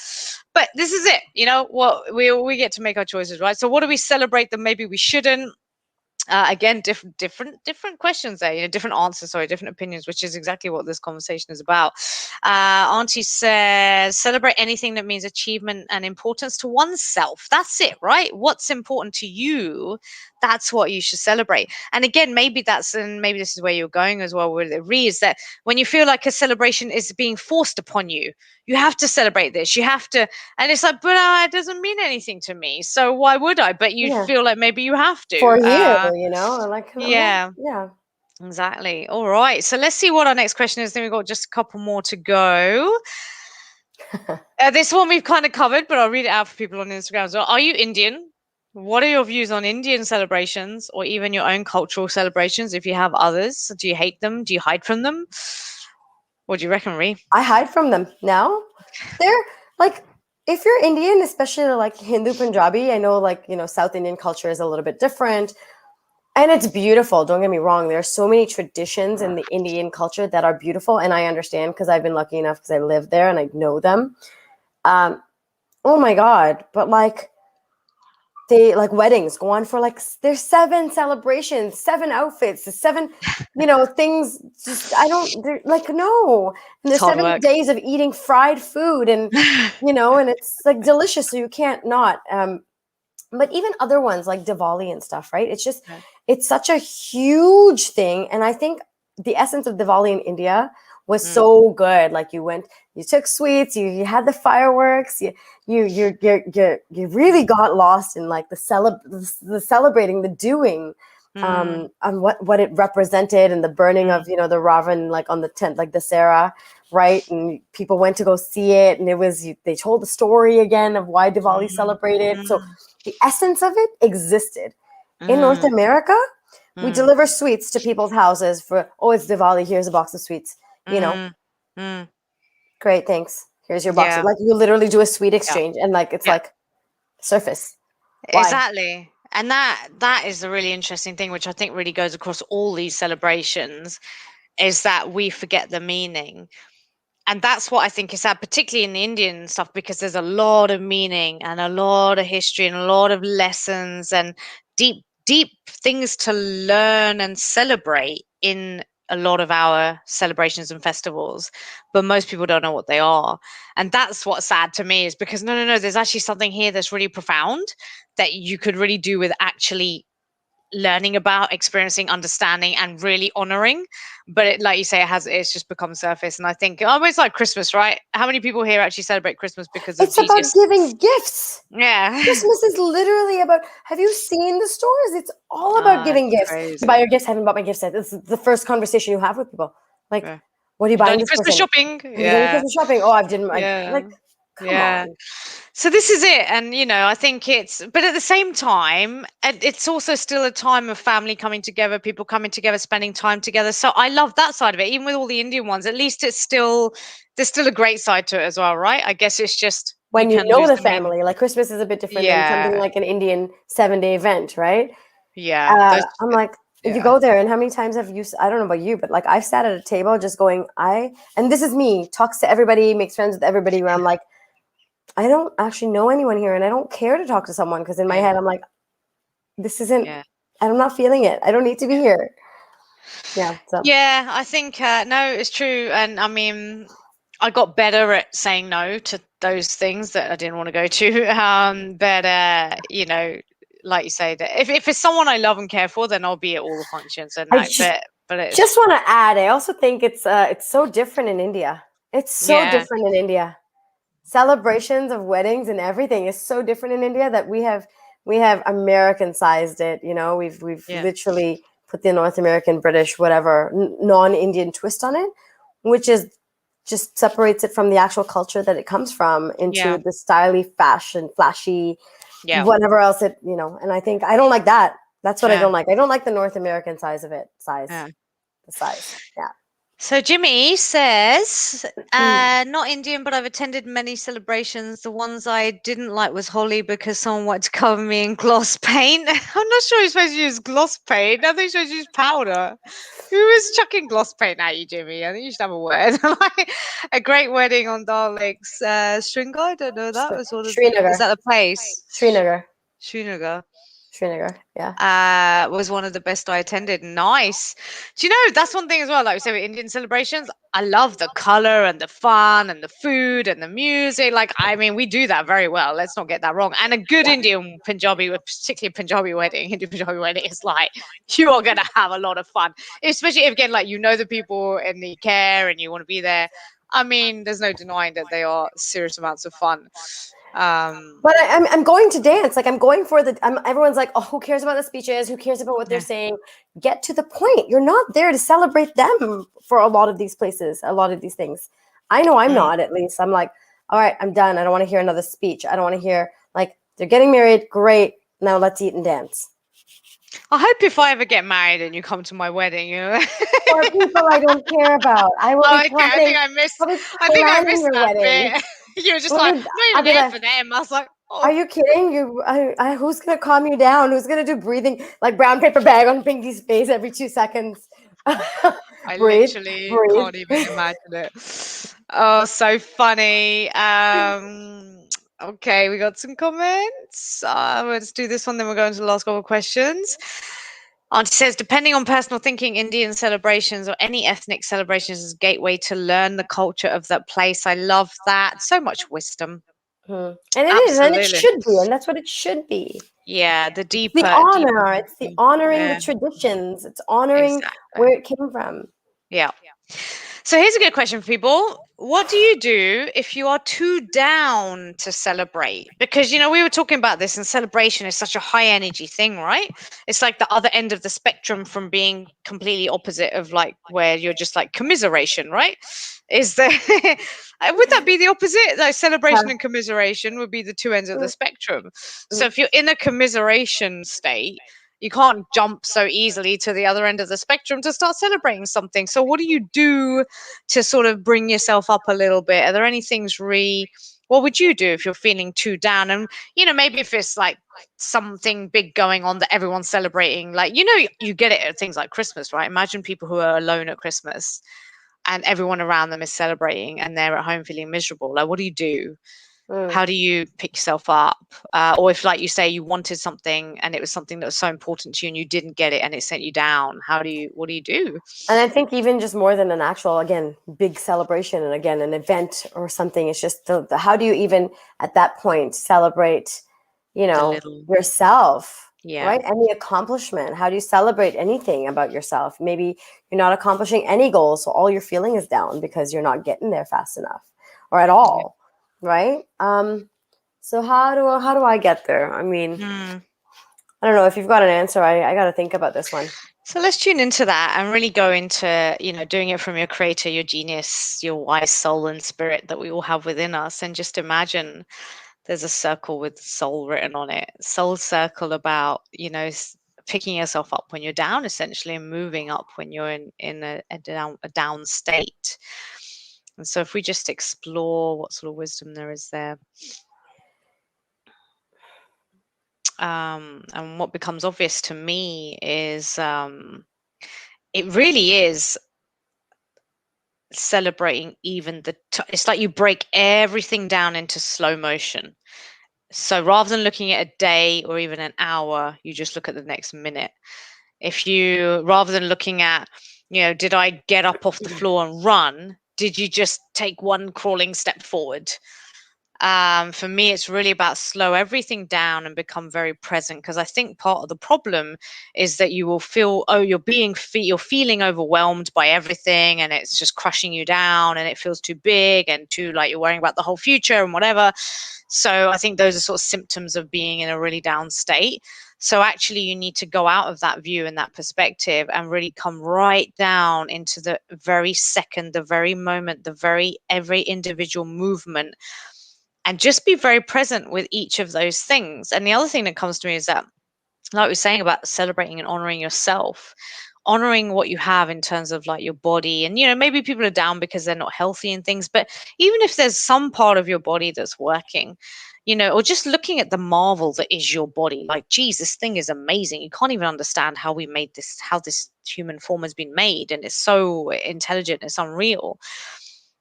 But this is it. What we get to make our choices, right? So what do we celebrate that maybe we shouldn't? Again, different questions there, different answers, sorry, different opinions, which is exactly what this conversation is about. Auntie says, celebrate anything that means achievement and importance to oneself. That's it, right? What's important to you, that's what you should celebrate. And again, maybe maybe this is where you're going as well with it, is that when you feel like a celebration is being forced upon you, you have to celebrate this, you have to, and it's like, but it doesn't mean anything to me, so why would I? But you Yeah. feel like maybe you have For to. you, like, Yeah, yeah. exactly. All right. So let's see what our next question is. Then we've got just a couple more to go. This one we've kind of covered, but I'll read it out for people on Instagram. So, are you Indian? What are your views on Indian celebrations or even your own cultural celebrations? If you have others, do you hate them? Do you hide from them? What do you reckon, Ree? I hide from them now. They're like, if you're Indian, especially like Hindu Punjabi, I know like, South Indian culture is a little bit different. And it's beautiful. Don't get me wrong. There are so many traditions in the Indian culture that are beautiful. And I understand because I've been lucky enough because I live there and I know them. Oh my God. But like, they like weddings go on for like, there's 7 celebrations, 7 outfits, 7, things. Just, I don't, like, no. And It's there's hard 7 work. days of eating fried food and, and it's like delicious. So you can't not. But even other ones like Diwali and stuff, right? It's just, Yeah. it's such a huge thing. And I think the essence of Diwali in India was so good. Like you took sweets, you had the fireworks, you really got lost in like the celebrating, the doing, on what it represented and the burning of, the Ravan, like on the tent, like the Sarah, right? And people went to go see it. And they told the story again of why Diwali celebrated. So the essence of it existed. In North America, we deliver sweets to people's houses for, oh, it's Diwali, here's a box of sweets. Great, thanks. Here's your box. Yeah. Like you literally do a sweet Yeah. exchange and like it's Yeah. like surface. Why? Exactly. And that is the really interesting thing, which I think really goes across all these celebrations, is that we forget the meaning. And that's what I think is sad, particularly in the Indian stuff, because there's a lot of meaning and a lot of history and a lot of lessons and deep, deep things to learn and celebrate in a lot of our celebrations and festivals. But most people don't know what they are. And that's what's sad to me, is because no, there's actually something here that's really profound that you could really do with actually learning about, experiencing, understanding, and really honoring. But like you say, it's just become surface. And I think almost like Christmas, right? How many people here actually celebrate Christmas because of It's about Jesus? giving gifts. Yeah. Christmas is literally about, have you seen the stores? It's all about giving It's gifts. crazy. You buy your gifts, haven't bought my gifts yet. This is the first conversation you have with people. Like, Yeah. what are you You've done buying your this Christmas person? shopping. Have you done your Yeah. Christmas shopping? Oh, I've done my, Yeah. like, come Yeah. on. So this is it. And, I think but at the same time, it's also still a time of family coming together, people coming together, spending time together. So I love that side of it. Even with all the Indian ones, at least there's still a great side to it as well, right? I guess it's just, you When you can know lose the the meaning. family, like Christmas is a bit different than something Yeah. like an Indian 7-day event, right? Yeah. I'm like, you Yeah. go there, and how many times have you? I don't know about you, but like I've sat at a table just going, and this is me, talks to everybody, makes friends with everybody. Where I'm like, I don't actually know anyone here, and I don't care to talk to someone because in my Yeah. head I'm like, this isn't. Yeah. I'm not feeling it. I don't need to be here. Yeah. So Yeah, I think no, it's true. And I mean, I got better at saying no to those things that I didn't want to go to. But like you say, that if it's someone I love and care for, then I'll be at all the functions and I like. But just it's want to add. I also think it's so different in India. It's so yeah, different in India. Celebrations of weddings and everything is so different in India that we have American-sized it. We've yeah, literally put the North American, British, whatever non-Indian twist on it, which is just separates it from the actual culture that it comes from into yeah, the styly, fashion, flashy, yeah, whatever else And I think I don't like that. That's what I yeah, don't like. I don't like the North American size of it. yeah. The size. Yeah. So Jimmy says, Mm. not Indian, but I've attended many celebrations. The ones I didn't like was Holi because someone wanted to cover me in gloss paint. I'm not sure you're supposed to use gloss paint. I think you're supposed to use powder. Who is chucking gloss paint at you, Jimmy? I think you should have a word. Like, a great wedding on Dal Lake's Sringa. I don't know that. Was sort of, is Srinagar. that the place? Srinagar. Srinagar. Srinagar. Yeah. Was one of the best I attended. Nice. Do you know that's one thing as well? Like we say with Indian celebrations, I love the color and the fun and the food and the music. Like, I mean, we do that very well. Let's not get that wrong. And a good Yeah. Indian Punjabi, particularly Punjabi wedding, Hindu Punjabi wedding, is like you are gonna have a lot of fun, especially if again like you know the people and you care and you want to be there. I mean, there's no denying that they are serious amounts of fun. But I'm going to dance. Like I'm going for the. Everyone's like, oh, who cares about the speeches? Who cares about what they're Yeah. saying? Get to the point. You're not there to celebrate them for a lot of these places, a lot of these things. I know I'm Mm. not. At least I'm like, all right, I'm done. I don't want to hear another speech. I don't want to hear like they're getting married. Great. Now let's eat and dance. I hope if I ever get married and you come to my wedding, you know. For people I don't care about, I will Oh, be okay. I planning. think I missed. I'll be I think I planning missed your that wedding. bit. You were just Well, like, I'm not I'll even be there like, for them. I was like, are oh, you kidding? Who's gonna calm you down? Who's gonna do breathing like brown paper bag on Pinky's face every 2 seconds? I Breathe, literally breathe. can't even imagine it. Oh, so funny. Okay, we got some comments. Let's do this one, then we'll go into the last couple of questions. Auntie says, depending on personal thinking, Indian celebrations or any ethnic celebrations is a gateway to learn the culture of that place. I love that. So much wisdom. And it is, and it Absolutely. should be, and that's what it should be. Yeah, the The deeper honor. It's the meaning. honoring the Yeah, traditions. It's honoring exactly. where it came from. Yeah. So here's a good question for people. What do you do if you are too down to celebrate? Because, you know, we were talking about this, and celebration is such a high energy thing, right? It's like the other end of the spectrum from being completely opposite of like where you're just like commiseration, right? Is there, would that be the opposite? Like celebration and commiseration would be the two ends of the spectrum. So if you're in a commiseration state, you can't jump so easily to the other end of the spectrum to start celebrating something. So what do you do to sort of bring yourself up a little bit? Are there any things what would you do if you're feeling too down? And, you know, maybe if it's like something big going on that everyone's celebrating, like, you know, you get it at things like Christmas, right? Imagine people who are alone at Christmas and everyone around them is celebrating and they're at home feeling miserable. Like, what do you do? How do you pick yourself up? Or if, like you say, you wanted something and it was something that was so important to you and you didn't get it and it sent you down, what do you do? And I think even just more than an actual, again, big celebration and again, an event or something, it's just the how do you even at that point celebrate, The little, yourself, yeah, right? Any accomplishment. How do you celebrate anything about yourself? Maybe you're not accomplishing any goals, so all you're feeling is down because you're not getting there fast enough or at yeah. all, right? So how do I get there? I mean, Hmm. I don't know if you've got an answer. I got to think about this one. So let's tune into that and really go into, you know, doing it from your creator, your genius, your wise soul and spirit that we all have within us. And just imagine there's a circle with soul written on it. Soul circle about, you know, picking yourself up when you're down, essentially, and moving up when you're in a down state. And so if we just explore what sort of wisdom there is there, and what becomes obvious to me is it really is celebrating even it's like you break everything down into slow motion. So rather than looking at a day or even an hour, you just look at the next minute. If you, rather than looking at, you know, did I get up off the floor and run? Did you just take one crawling step forward? For me, it's really about slow everything down and become very present, because I think part of the problem is that you will feel, oh, you're feeling overwhelmed by everything and it's just crushing you down and it feels too big and too like you're worrying about the whole future and whatever. So I think those are sort of symptoms of being in a really down state. So actually, you need to go out of that view and that perspective and really come right down into the very second, the very moment, every individual movement, and just be very present with each of those things. And the other thing that comes to me is that, like we were saying about celebrating and honoring yourself, honoring what you have in terms of like your body. And, you know, maybe people are down because they're not healthy and things, but even if there's some part of your body that's working, you know, or just looking at the marvel that is your body, like, geez, this thing is amazing. You can't even understand how we made this, how this human form has been made. And it's so intelligent, it's unreal.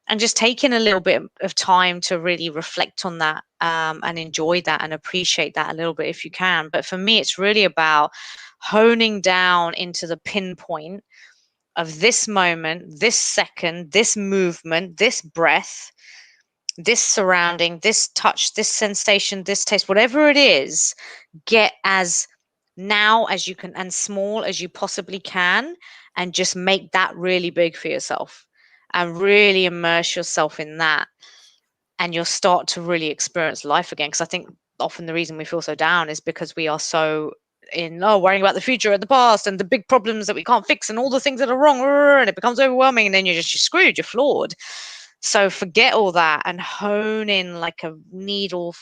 and just taking a little bit of time to really reflect on that, and enjoy that and appreciate that a little bit if you can. But for me, it's really about honing down into the pinpoint of this moment, this second, this movement, this breath, this surrounding, this touch, this sensation, this taste, whatever it is. Get as now as you can and small as you possibly can, and just make that really big for yourself and really immerse yourself in that, and you'll start to really experience life again. Because I think often the reason we feel so down is because we are so in worrying about the future and the past and the big problems that we can't fix and all the things that are wrong, and it becomes overwhelming, and then you're screwed, you're floored. So forget all that and hone in like a needle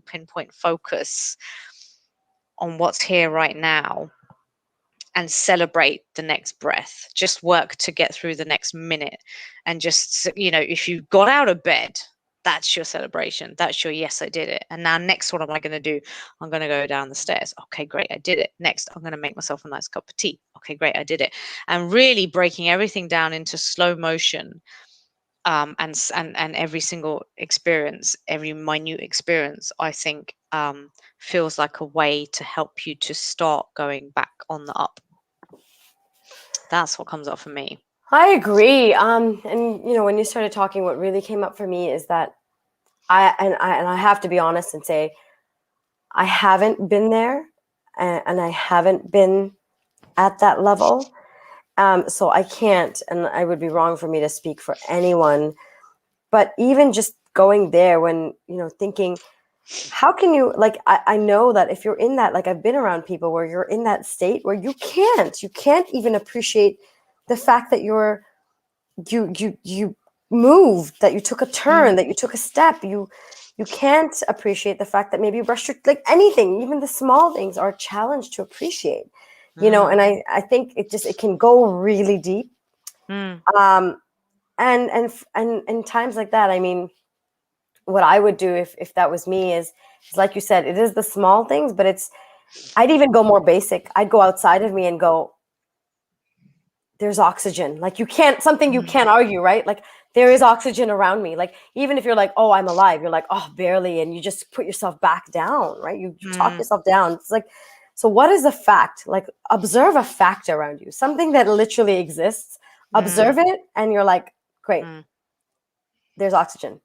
pinpoint focus on what's here right now, and celebrate the next breath. Just work to get through the next minute. And just, if you got out of bed, that's your celebration. That's your, yes, I did it. And now next, what am I going to do? I'm going to go down the stairs. Okay, great, I did it. Next, I'm going to make myself a nice cup of tea. Okay, great, I did it. And really breaking everything down into slow motion. And every single experience, every minute experience, I think feels like a way to help you to start going back on the up. That's what comes up for me. I agree. And when you started talking, what really came up for me is that I have to be honest and say, I haven't been there, and I haven't been at that level. So I can't, and I would be wrong for me to speak for anyone. But even just going there, when, thinking, how can you, like, I know that if you're in that, like, I've been around people where you're in that state where you can't even appreciate the fact that you moved, that you took a turn, that you took a step. You can't appreciate the fact that maybe you brushed your, like, anything, even the small things are a challenge to appreciate, and I think it can go really deep. And in times like that, I mean, what I would do if that was me is like you said, it is the small things, but I'd even go more basic. I'd go outside of me and go, there's oxygen. Like, you can't argue, right? Like, there is oxygen around me. Like, even if you're like, oh, I'm alive, you're like, oh, barely. And you just put yourself back down, right? You talk yourself down. It's like, so what is a fact? Like, observe a fact around you, something that literally exists. Observe it, and you're like, great, there's oxygen.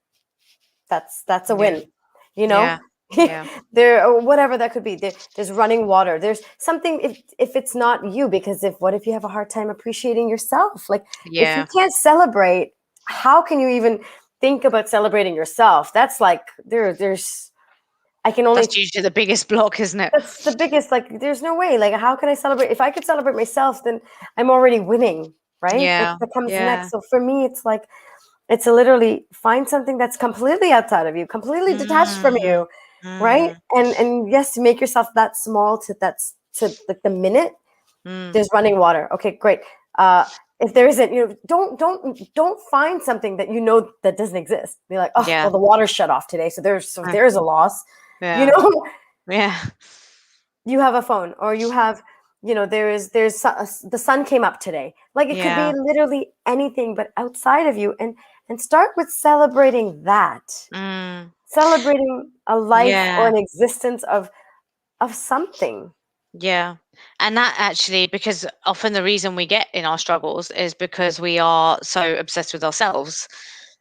That's a win, Yeah. There, or whatever that could be. There's running water. There's something, if it's not you, because what if you have a hard time appreciating yourself? Like, if you can't celebrate, how can you even think about celebrating yourself? That's like, there's, I can only. That's usually the biggest block, isn't it? That's the biggest, like, there's no way. Like, how can I celebrate? If I could celebrate myself, then I'm already winning, right? Yeah. What comes next? So for me, it's like, it's literally find something that's completely outside of you, completely detached from you, right? And yes, make yourself that small to like the minute. There's running water. Okay, great. If there isn't, don't find something that that doesn't exist. Be like, oh, well, the water's shut off today, so there's a loss. Yeah. You have a phone, or you have, there's the sun came up today. Like, it could be literally anything, but outside of you, and start with celebrating that. Celebrating a life or an existence of something. Yeah. And that actually, because often the reason we get in our struggles is because we are so obsessed with ourselves.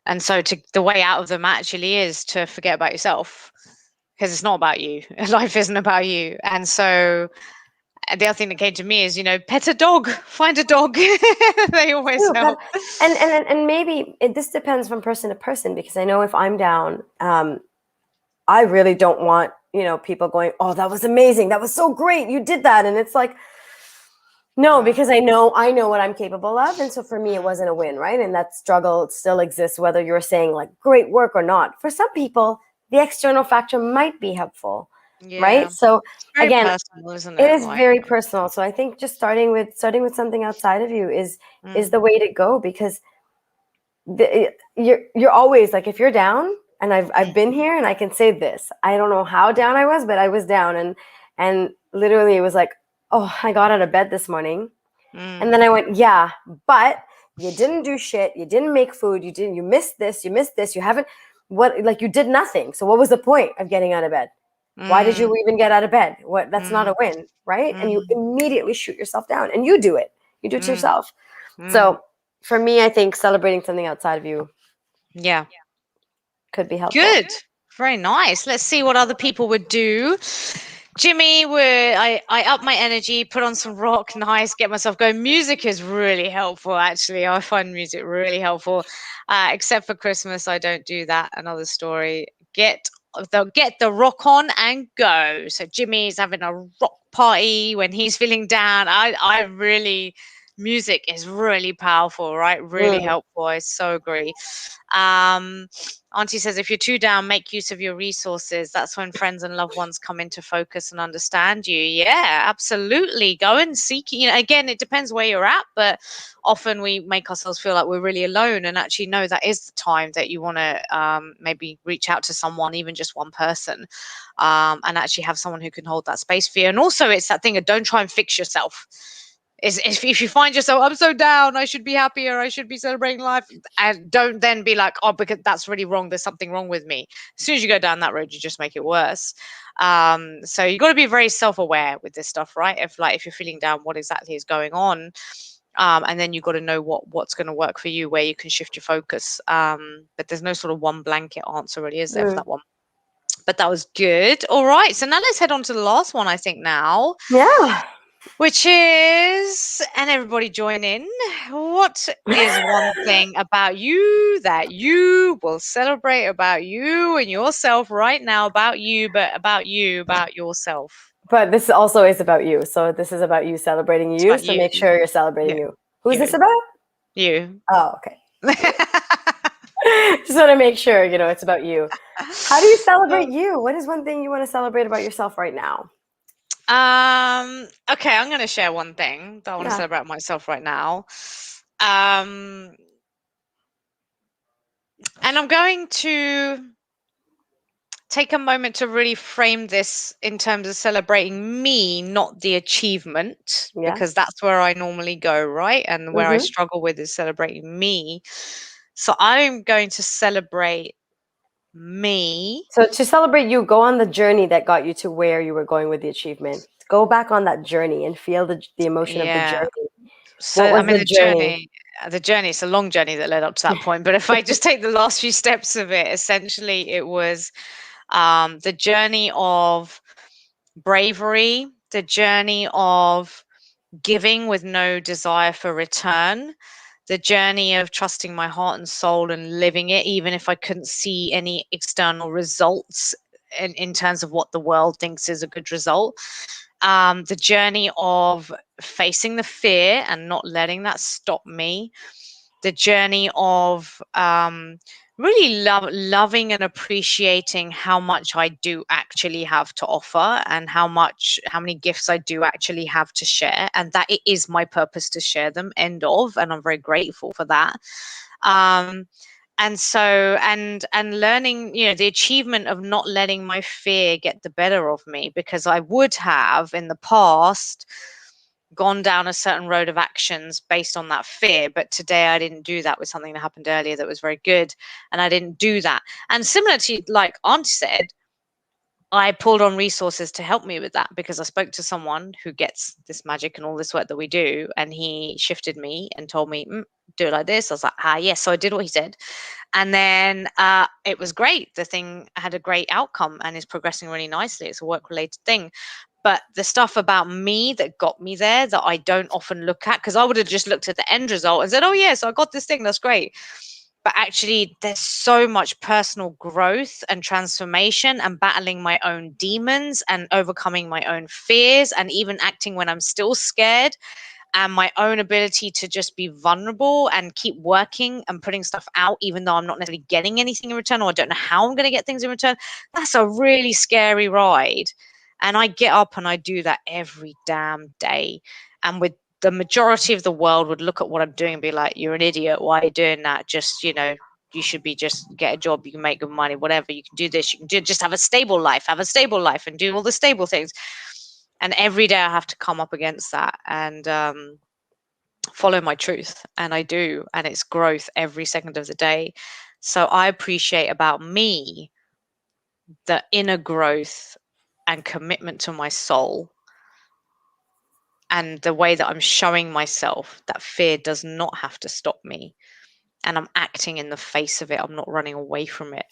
And so the way out of them actually is to forget about yourself, because it's not about you. Life isn't about you. And so the other thing that came to me is, pet a dog, find a dog. They always help. And maybe this depends from person to person, because I know if I'm down, I really don't want, people going, oh, that was amazing. That was so great. You did that. And it's like, no, because I know what I'm capable of. And so for me, it wasn't a win, right? And that struggle still exists, whether you're saying like great work or not. For some people, the external factor might be helpful, right? So again, personal, isn't it? It is very personal. So I think just starting with something outside of you is the way to go, because you're always like, if you're down, and I've been here, and I can say this, I don't know how down I was, but I was down, and literally it was like, oh, I got out of bed this morning, and then I went, yeah, but You didn't do shit. You didn't make food. You missed this. You missed this. You haven't, what, like you did nothing. So what was the point of getting out of bed? Why did you Mm, even get out of bed? What, that's not mm, a win, right? And you mm, immediately shoot yourself down, and you do it. You do it to mm, yourself. mm. So for me, I think celebrating something outside of you Yeah. could be helpful. Good. Very nice. Let's see what other people would do. Jimmy, I up my energy, put on some rock, nice, get myself going. Music is really helpful, actually. I find music really helpful. Except for Christmas, I don't do that. Another story. Get the rock on and go. So Jimmy's having a rock party when he's feeling down. I really music is really powerful, right? Really Mm. helpful. I so agree. Um, Auntie says, if you're too down, make use of your resources. That's when friends and loved ones come into focus and understand you. Yeah, absolutely. Go and seek. Again, it depends where you're at, but often we make ourselves feel like we're really alone. And actually, no, that is the time that you want to maybe reach out to someone, even just one person, and actually have someone who can hold that space for you. And also, it's that thing of don't try and fix yourself. Is if you find yourself, I'm so down, I should be happier, I should be celebrating life, and don't then be like, oh, because that's really wrong, there's something wrong with me. As soon as you go down that road, you just make it worse. So you got to be very self-aware with this stuff, right? If you're feeling down, what exactly is going on, and then you've got to know what's going to work for you, where you can shift your focus. But there's no sort of one blanket answer, really, is there, for Mm. that one? But that was good. All right, so now let's head on to the last one, I think, now, Yeah. which is, and everybody join in, what is one thing about you that you will celebrate about you and yourself right now, about you, about yourself? But this also is about you. So this is about you celebrating It's you. about So you. make sure you're celebrating Yeah, you. Who's this you. about? You. Oh, okay. Just want to make sure, it's about you. How do you celebrate you? What is one thing you want to celebrate about yourself right now? Okay, I'm going to share one thing that I want to Yeah. celebrate myself right now. Um, and I'm going to take a moment to really frame this in terms of celebrating me, not the achievement, Yeah. because that's where I normally go, right? And where I Mm-hmm. struggle with is celebrating me. So I'm going to celebrate me. So to celebrate you, go on the journey that got you to where you were going with the achievement. Go back on that journey and feel the emotion of the Yeah. journey. So What I was mean the journey? the journey, it's a long journey that led up to that point. But if I just take the last few steps of it, essentially it was the journey of bravery, the journey of giving with no desire for return, the journey of trusting my heart and soul and living it, even if I couldn't see any external results in terms of what the world thinks is a good result. The journey of facing the fear and not letting that stop me, the journey of really loving and appreciating how much I do actually have to offer, and how many gifts I do actually have to share, and that it is my purpose to share them, end of. And I'm very grateful for that. um and so and learning, the achievement of not letting my fear get the better of me, because I would have in the past gone down a certain road of actions based on that fear. But today I didn't do that, with something that happened earlier that was very good. And I didn't do that. And similar to, like Aunt said, I pulled on resources to help me with that, because I spoke to someone who gets this magic and all this work that we do. And he shifted me and told me, do it like this. I was like, yes. So I did what he said. And then it was great. The thing had a great outcome and is progressing really nicely. It's a work related thing. But the stuff about me that got me there that I don't often look at, because I would have just looked at the end result and said, oh, yes, I got this thing. That's great. But actually, there's so much personal growth and transformation, and battling my own demons and overcoming my own fears, and even acting when I'm still scared, and my own ability to just be vulnerable and keep working and putting stuff out, even though I'm not necessarily getting anything in return, or I don't know how I'm going to get things in return. That's a really scary ride. And I get up and I do that every damn day. And with the majority of the world would look at what I'm doing and be like, you're an idiot. Why are you doing that? Just, you should be just get a job. You can make good money, whatever. You can do this. You can do just have a stable life, and do all the stable things. And every day I have to come up against that. And follow my truth, and I do, and it's growth every second of the day. So I appreciate about me the inner growth and commitment to my soul, and the way that I'm showing myself that fear does not have to stop me, and I'm acting in the face of it. I'm not running away from it,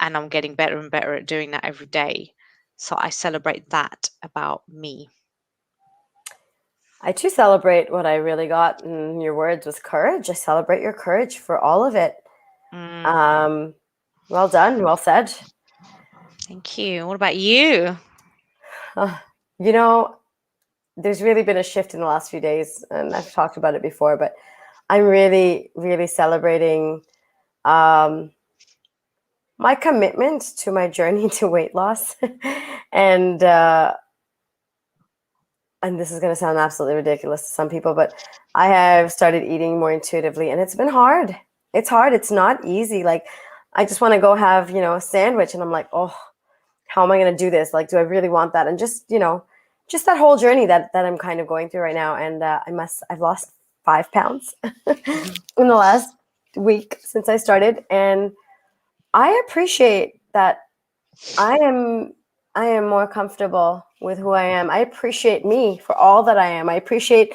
and I'm getting better and better at doing that every day. So I celebrate that about me. I too celebrate what I really got in your words was courage. I celebrate your courage for all of it. Mm, Well done. Well said. thank you. What about you? You know, there's really been a shift in the last few days, and I've talked about it before, but I'm really, really celebrating my commitment to my journey to weight loss. and and this is going to sound absolutely ridiculous to some people, but I have started eating more intuitively, and it's been hard. It's hard. It's not easy. Like, I just want to go have, a sandwich, and I'm like, oh, how am I going to do this? Like, do I really want that? And just that whole journey that I'm kind of going through right now. And I've lost 5 pounds Mhm. in the last week since I started. And I appreciate that I am more comfortable with who I am. I appreciate me for all that I am. I appreciate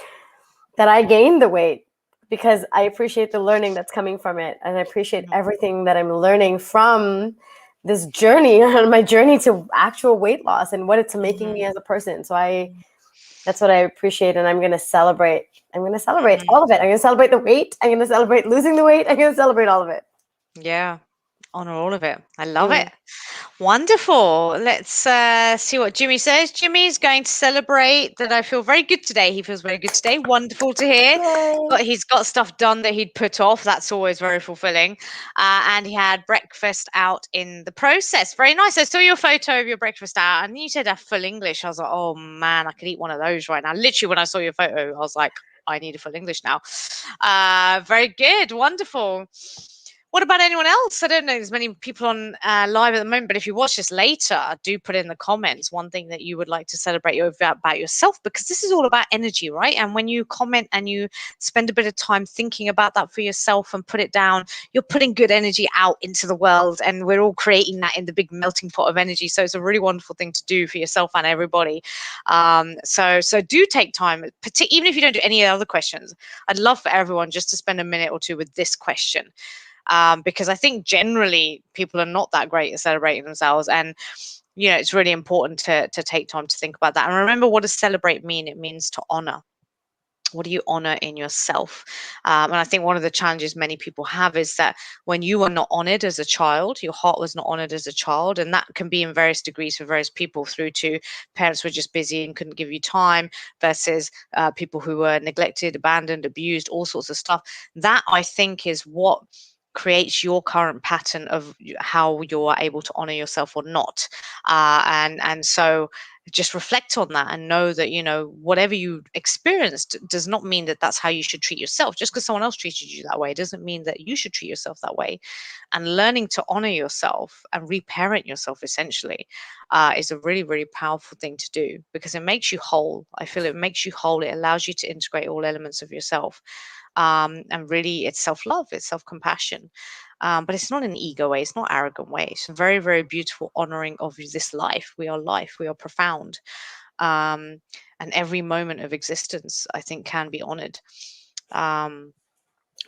that I gained the weight because I appreciate the learning that's coming from it. And I appreciate everything that I'm learning from this journey, on my journey to actual weight loss and what it's making me as a person. So that's what I appreciate. And I'm going to celebrate. I'm going to celebrate all of it. I'm going to celebrate the weight. I'm going to celebrate losing the weight. I'm going to celebrate all of it. Yeah, honor all of it. I love Mm. it. Wonderful. Let's see what Jimmy says. Jimmy's going to celebrate that I feel very good today. He feels very good today. Wonderful to hear. Yay. But he's got stuff done that he'd put off. That's always very fulfilling. And he had breakfast out in the process. Very nice. I saw your photo of your breakfast out, and you said a full English. I was like, oh man, I could eat one of those right now. Literally, when I saw your photo, I was like, I need a full English now. Very good. Wonderful. What about anyone else? I don't know. There's many people on live at the moment, but if you watch this later, do put in the comments one thing that you would like to celebrate about yourself, because this is all about energy, right? And when you comment and you spend a bit of time thinking about that for yourself and put it down, you're putting good energy out into the world, and we're all creating that in the big melting pot of energy. So it's a really wonderful thing to do for yourself and everybody. So do take time, even if you don't do any other questions. I'd love for everyone just to spend a minute or two with this question. Because I think generally people are not that great at celebrating themselves, and it's really important to take time to think about that. And remember, what does celebrate mean? It means to honor. What do you honor in yourself? And I think one of the challenges many people have is that when you were not honored as a child, your heart was not honored as a child, and that can be in various degrees for various people, through to parents were just busy and couldn't give you time, versus people who were neglected, abandoned, abused, all sorts of stuff. That, I think, is what creates your current pattern of how you're able to honor yourself or not. And so just reflect on that and know that whatever you experienced does not mean that that's how you should treat yourself. Just because someone else treated you that way doesn't mean that you should treat yourself that way. And learning to honor yourself and reparent yourself, essentially, is a really, really powerful thing to do, because it makes you whole. I feel it makes you whole. It allows you to integrate all elements of yourself. And really, it's self-love, it's self-compassion. But it's not an ego way, it's not arrogant way. It's a very, very beautiful honoring of this life. We are life, we are profound. And every moment of existence, I think, can be honored.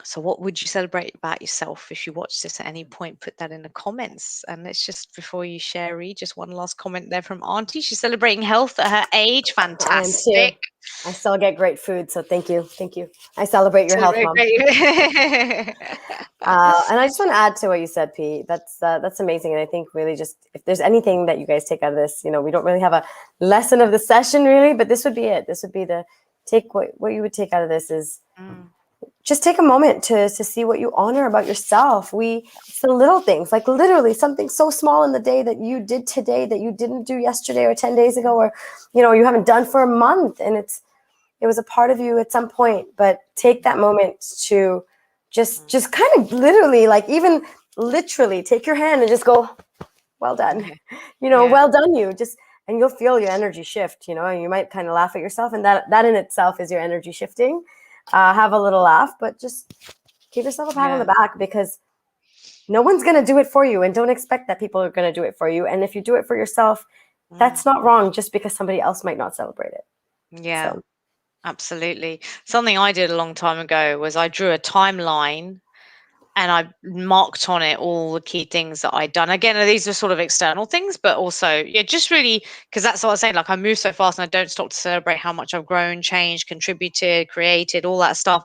So what would you celebrate about yourself? If you watch this at any point, put that in the comments. And let's just, before you share, read just one last comment there from Auntie. She's celebrating health at her age. I am too. Fantastic. I still get great food, so thank you. I celebrate your health, Celebrate Mom. great. And I just want to add to what you said, Pete. That's amazing. And I think really, just if there's anything that you guys take out of this, we don't really have a lesson of the session really, but this would be it. This would be what you would take out of this is just take a moment to see what you honor about yourself. It's the little things, like literally something so small in the day that you did today that you didn't do yesterday or 10 days ago, or you haven't done for a month, and it was a part of you at some point. But take that moment to just kind of literally, like even literally take your hand and just go, well done, Yeah. well done you. And you'll feel your energy shift. You might kind of laugh at yourself, and that in itself is your energy shifting. have a little laugh, but just give yourself a pat on the Yeah. back, because no one's going to do it for you, and don't expect that people are going to do it for you. And if you do it for yourself, Mm. that's not wrong, just because somebody else might not celebrate it. Yeah, So absolutely. Something I did a long time ago was I drew a timeline and I marked on it all the key things that I'd done. Again, these are sort of external things, but also, yeah, just really because that's what I was saying. Like, I move so fast and I don't stop to celebrate how much I've grown, changed, contributed, created, all that stuff.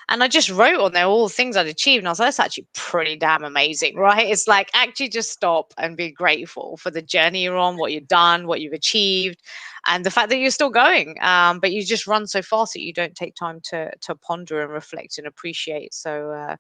And I just wrote on there all the things I'd achieved. And I was like, that's actually pretty damn amazing, right? It's like actually just stop and be grateful for the journey you're on, what you've done, what you've achieved, and the fact that you're still going. But you just run so fast that you don't take time to ponder and reflect and appreciate. So,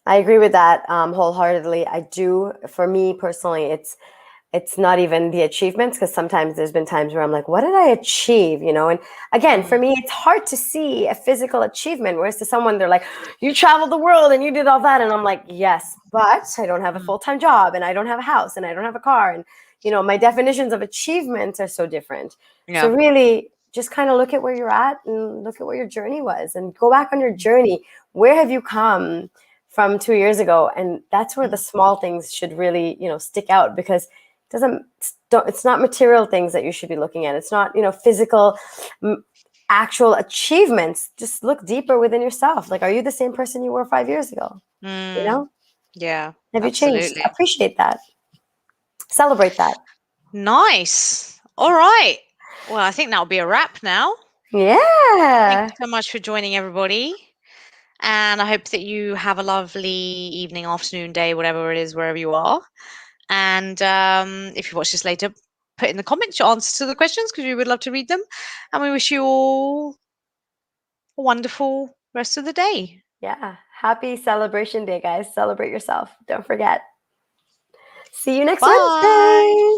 I agree with that wholeheartedly. I do. For me personally, it's not even the achievements, because sometimes there's been times where I'm like, what did I achieve? And again, for mm, me, it's hard to see a physical achievement, whereas to someone, they're like, you traveled the world and you did all that. And I'm like, yes, but I don't have a mm, full-time job, and I don't have a house, and I don't have a car. And, my definitions of achievements are so different. So yeah. really just kind of look at where you're at and look at what your journey was, and go back on your Mm, journey. Where have you come from 2 years ago? And that's where the mm, small things should really, stick out, because doesn't it's not material things that you should be looking at. It's not, physical, actual achievements. Just look deeper within yourself. Like, are you the same person you were 5 years ago? you mm. know Yeah, have you changed? absolutely. Appreciate that. Celebrate that. Nice. All right. Well, I think that'll be a wrap now. Thank you Yeah. so much for joining, everybody. And I hope that you have a lovely evening, afternoon, day, whatever it is, wherever you are. And if you watch this later, put in the comments your answers to the questions because we would love to read them. And we wish you all a wonderful rest of the day. Yeah, happy celebration day, guys. Celebrate yourself, don't forget. See you next Bye. Wednesday.